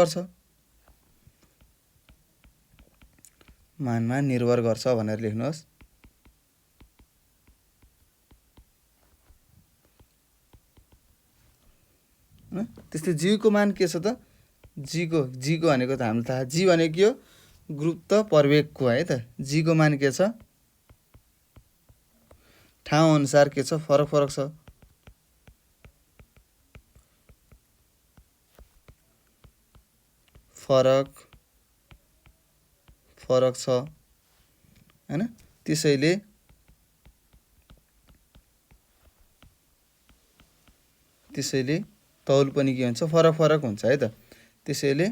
गर्छ भनेर लेख्नुहोस्। त्यस्तै जीको मान के छ त? जीको भनेको त हामीलाई थाहा, जी भनेको के हो? गुरुत्व प्रवेगको है त। जीको मान के छ? ठाउँ अनुसार के छ? फरक छ। फरक छ हैन। त्यसैले तौल पनि के हुन्छ? फरक हुन्छ है त। त्यसैले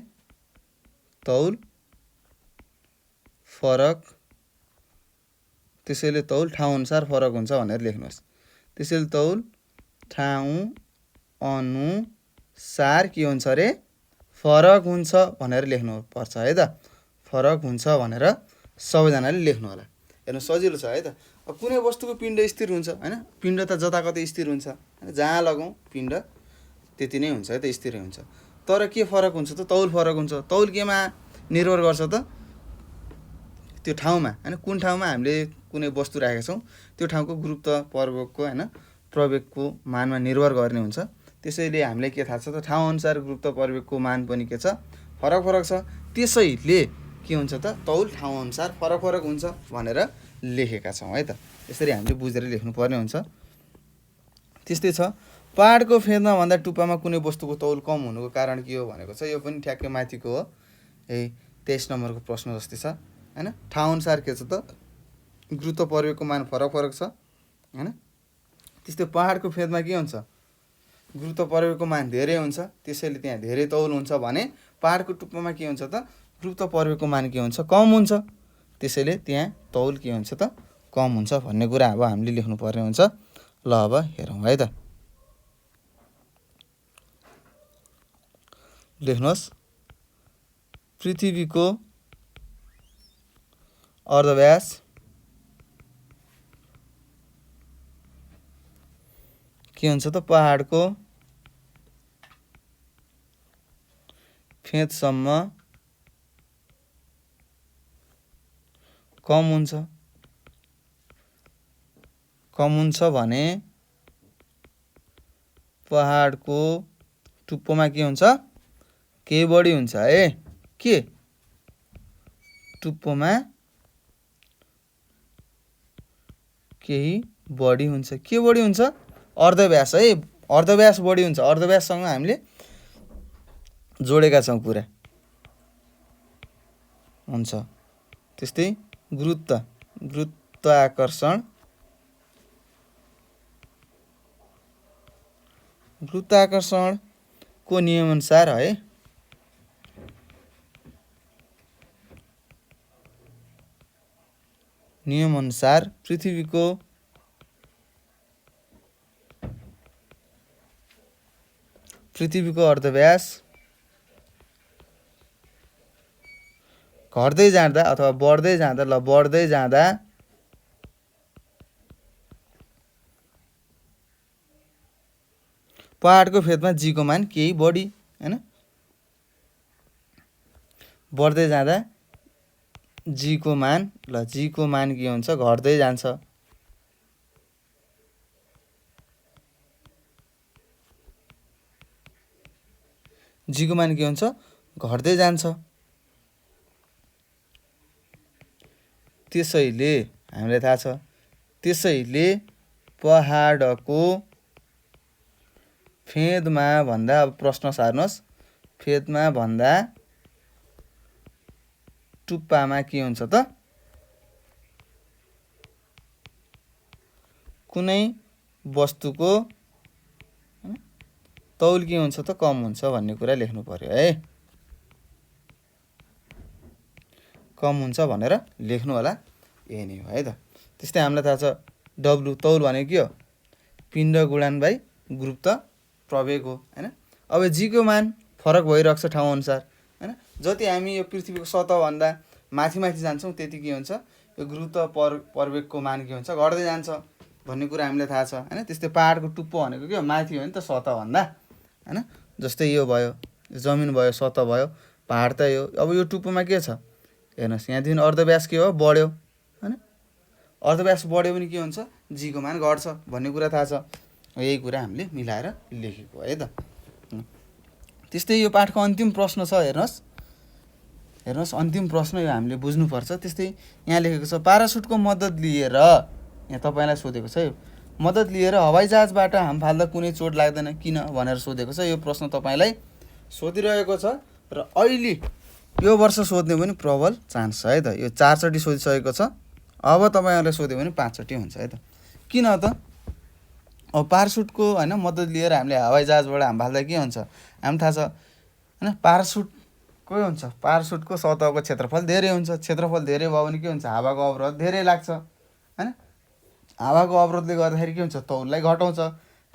तौल ठाउँ अनुसार फरक हुन्छ भनेर लेख्नुहोस्। त्यसैले तौल ठाउँ अनुसार के हुन्छ रे? फरक हुन्छ भनेर लेख्नुपर्छ है त। फरक हुन्छ भनेर सबैजनाले लेख्नु होला। हेर्नु सजिलो छ है त। अब कुनै वस्तुको पिण्ड स्थिर हुन्छ हैन। पिण्ड त जताकतै स्थिर हुन्छ हैन, जहाँ लगाउँ पिण्ड त्यति नै हुन्छ है त, स्थिरै हुन्छ। तर के फरक हुन्छ त? तौल फरक हुन्छ। तौल केमा निर्भर गर्छ त? त्यो ठाउँमा हैन कुन ठाउँमा हामीले कुनै वस्तु राखेका छौँ त्यो ठाउँको गुरुत्व प्रवेगको हैन प्रवेगको मानमा निर्भर गर्ने हुन्छ। त्यसैले हामीलाई के थाहा छ त ठाउँ अनुसार गुरुत्व प्रवेगको मान पनि के छ फरक फरक छ। त्यसैले के हुन्छ त तौल ठाउँ अनुसार फरक फरक हुन्छ भनेर लेखेका छौँ है त। यसरी हामीले बुझेर लेख्नुपर्ने हुन्छ। त्यस्तै छ पहाडको फेदमा भन्दा टुप्पामा कुनै वस्तुको तौल कम हुनुको कारण के हो भनेको छ। यो पनि ठ्याक्कै माथिको हो, यही 23 नम्बरको प्रश्न जस्तै छ हैन। ठाउँ अनुसार के छ त गुरुत्व प्रवेगको मान फरक फरक छ हैन। त्यस्तै पहाडको फेदमा के हुन्छ गुरुत्व प्रवेगको मान धेरै हुन्छ, त्यसैले त्यहाँ धेरै तौल हुन्छ भने पहाडको टुप्पामा के हुन्छ त गुरुत्व प्रवेगको मान के हुन्छ कम हुन्छ, त्यसैले त्यहाँ तौल के हुन्छ त कम हुन्छ भन्ने कुरा अब हामीले लेख्नुपर्ने हुन्छ। ल अब हेरौँ है त। लेख्नुहोस् पृथ्वीको अर्धव्यास के हुन्छ त पहाडको फेदसम्म कम हुन्छ भने पहाडको टुप्पोमा के हुन्छ केही बढी हुन्छ है। के टुप्पोमा केही बढी हुन्छ, के बढी हुन्छ अर्धव्यास है। अर्धव्यास बढी हुन्छ, अर्धव्याससँग हामीले जोडेका छौँ कुरा हुन्छ। त्यस्तै गुरुत्वाकर्षणको नियमअनुसार है पृथ्वीको अर्धव्यास घट्दै जाँदा अथवा बढ्दै जाँदा पहाडको फेदमा जीको मान केही बढी हैन। बढ्दै जाँदा जीको मान के हुन्छ घट्दै जान्छ। जीको मान के हुन्छ घट्दै जान्छ। त्यसैले हामीलाई थाहा छ त्यसैले पहाडको फेदमा भन्दा अब प्रश्न सार्नुहोस् फेदमा भन्दा टुप्पामा के हुन्छ त कुनै वस्तुको तौल के हुन्छ त कम हुन्छ भन्ने कुरा लेख्नु पर्यो है। कम हुन्छ भनेर लेख्नु होला, यही नै हो है त। त्यस्तै हामीलाई थाहा छ डब्लु तौल भनेको के हो पिण्ड गुणन बाइ गुरुत्व प्रवेग हो हैन। अब जीको मान फरक भइरहेको छ ठाउँ अनुसार हैन। जति हामी यो पृथ्वीको सतहभन्दा माथि जान्छौँ त्यति के हुन्छ यो गुरुत्व प्रवेगको मान के हुन्छ घट्दै जान्छ भन्ने कुरा हामीलाई थाहा छ हैन। त्यस्तै पहाडको टुप्पो भनेको के हो माथि हो नि त सतहभन्दा हैन। जस्तै यो भयो जमिन भयो सतह भयो पहाड त यो। अब यो टुप्पोमा के छ हेर्नुहोस् यहाँदेखि अर्धव्यास के हो बढ्यो हैन। अर्धव्यास बढ्यो भने के हुन्छ जीको मान घट्छ भन्ने कुरा थाहा छ। यही कुरा हामीले मिलाएर लेखेको है त। त्यस्तै यो पाठको अन्तिम प्रश्न छ हेर्नुहोस् अन्तिम प्रश्न यो हामीले बुझ्नुपर्छ। त्यस्तै यहाँ लेखेको छ प्यारासुटको मद्दत लिएर यहाँ तपाईँलाई सोधेको छ यो मद्दत लिएर हवाईजहाजबाट हाम फाल्दा कुनै चोट लाग्दैन किन भनेर सोधेको छ। यो प्रश्न तपाईँलाई सोधिरहेको छ र अहिले यो वर्ष सोध्ने पनि प्रबल चान्स छ है त। यो 4 चोटि सोधिसकेको छ, अब तपाईँहरूलाई सोध्यो भने 5 चोटि हुन्छ है त। किन त अब प्यारासुटको हैन मद्दत लिएर हामीले हवाईजहाजबाट हाम फाल्दा के हुन्छ हामी थाहा छ हैन। प्यारासुटको हुन्छ प्यारासुटको सतहको क्षेत्रफल धेरै हुन्छ, क्षेत्रफल धेरै भयो भने के हुन्छ हावाको अवरोध धेरै लाग्छ हैन। हावाको अवरोधले गर्दाखेरि के हुन्छ तौललाई घटाउँछ।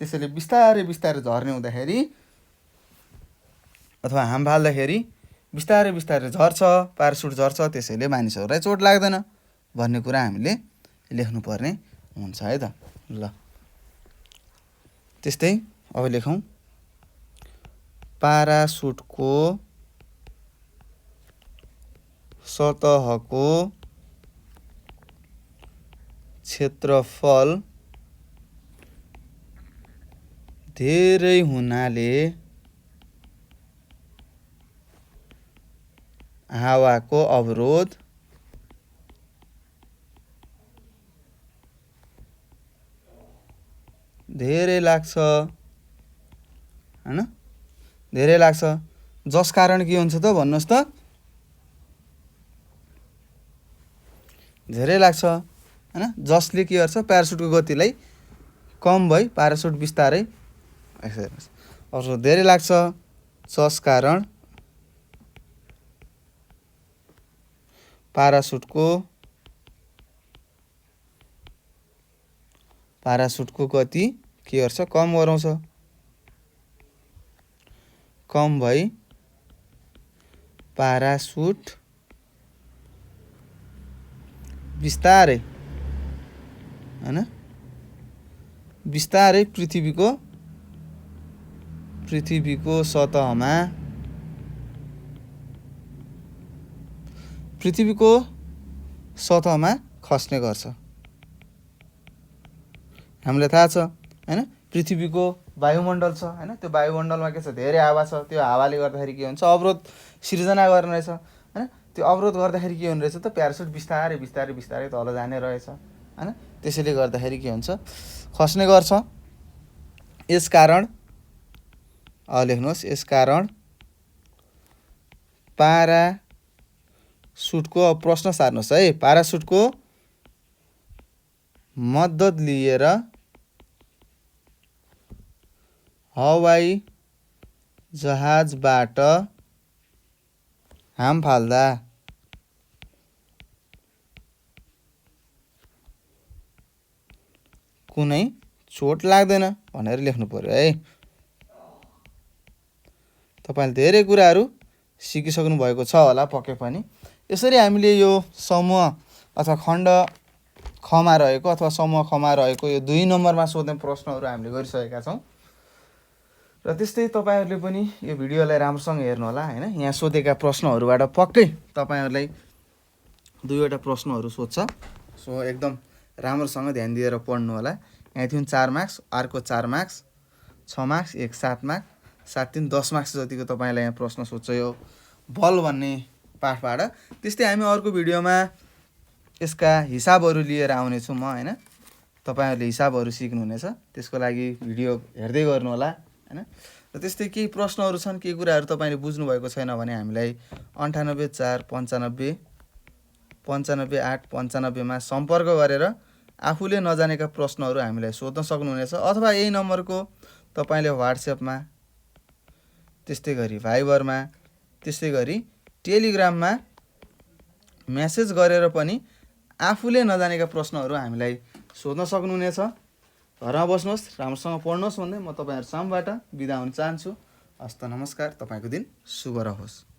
त्यसैले बिस्तारै झर्ने हुँदाखेरि अथवा हाम फाल्दाखेरि बिस्तारै झर्छ प्यारासुट झर्छ, त्यसैले मानिसहरूलाई चोट लाग्दैन भन्ने कुरा हामीले लेख्नुपर्ने हुन्छ है त। ल त्यस्तै अब लेखौँ प्यारासुटको सतहको क्षेत्रफल धेरै हुनाले हावाको अवरोध धेरै लाग्छ हैन, धेरै लाग्छ। जस कारण के हुन्छ त भन्नुहोस् त, धेरै लाग्छ हैन। जसले के गर्छ, प्यारासुटको गतिलाई कम भई प्यारासुट बिस्तारै अवरोध धेरै लाग्छ। जस कारण प्यारासुटको गति के गर्छ, कम गराउँछ। कम भई प्यारासुट बिस्तारै हैन, बिस्तारै पृथ्वीको सतहमा खस्ने गर्छ। हामीलाई थाहा छ हैन, पृथ्वीको वायुमण्डल छ हैन, त्यो वायुमण्डलमा के छ, धेरै हावा छ। त्यो हावाले गर्दाखेरि के हुन्छ, अवरोध सिर्जना गर्ने रहेछ हैन। त्यो अवरोध गर्दाखेरि के हुने रहेछ त, प्यारासुट बिस्तारै बिस्तारै बिस्तारै तल जाने रहेछ हैन। त्यसैले गर्दाखेरि के हुन्छ, खस्ने गर्छ। यसकारण लेख्नुहोस्, यसकारण प्यारासुटको, अब प्रश्न सार्नुहोस् है, प्यारासुटको मद्दत लिएर हवाई जहाजबाट हाम फाल्दा कुनै चोट लाग्दैन भनेर लेख्नु पर्यो है। तपाईले धेरै कुराहरू सिकिसक्नु भएको छ होला पक्कै पनि। यसरी हामीले यो समूह अथवा खण्ड खमा रहेको अथवा समूह खमा रहेको यो 2 नम्बरमा सोध्ने प्रश्नहरू हामीले गरिसकेका छौँ। र त्यस्तै तपाईहरुले पनि यो भिडियोलाई राम्रोसँग हेर्नु होला हैन। यहाँ सोधेका प्रश्नहरूबाट पक्कै तपाईहरुलाई 2वटा प्रश्नहरू सोध्छ। सो एकदम राम्रोसँग ध्यान दिएर पढ्नु होला। यहाँ थियो 4 मार्क्स, अर्को 4 मार्क्स, 6 मार्क्स, एक 7 मार्क्स, 7 3 10 मार्क्स जतिको तपाईलाई यहाँ प्रश्न सोध्छ यो बल भन्ने पाठबाट। त्यस्तै हामी अर्को भिडियोमा यसका हिसाबहरू लिएर आउने छु म हैन। तपाईहरुले हिसाबहरू सिक्नुहुनेछ, त्यसको लागि भिडियो हेर्दै गर्नु होला हैन। र त्यस्तै केही प्रश्नहरू छन्, केही कुराहरू तपाईले बुझ्नु भएको छैन भने हामीलाई 98 4 95 95 8 95 मा सम्पर्क गरेर आफूले नजानेका प्रश्नहरू हामीलाई सोध्न सक्नुहुनेछ। अथवा यही नम्बरको तपाईले व्हाट्सएपमा, त्यस्तै गरी भाइबरमा, त्यस्तै गरी टेलिग्राममा मेसेज गरेर पनि आफूले नजानेका प्रश्नहरू हामीलाई सोध्न सक्नुहुनेछ। घरमा बस्नुहोस्, राम्रोसँग पढ्नुहोस् भन्दै म तपाईहरु सामबाट बिदा हुन चाहन्छु। हस्त नमस्कार, तपाईको दिन शुभ रहोस्।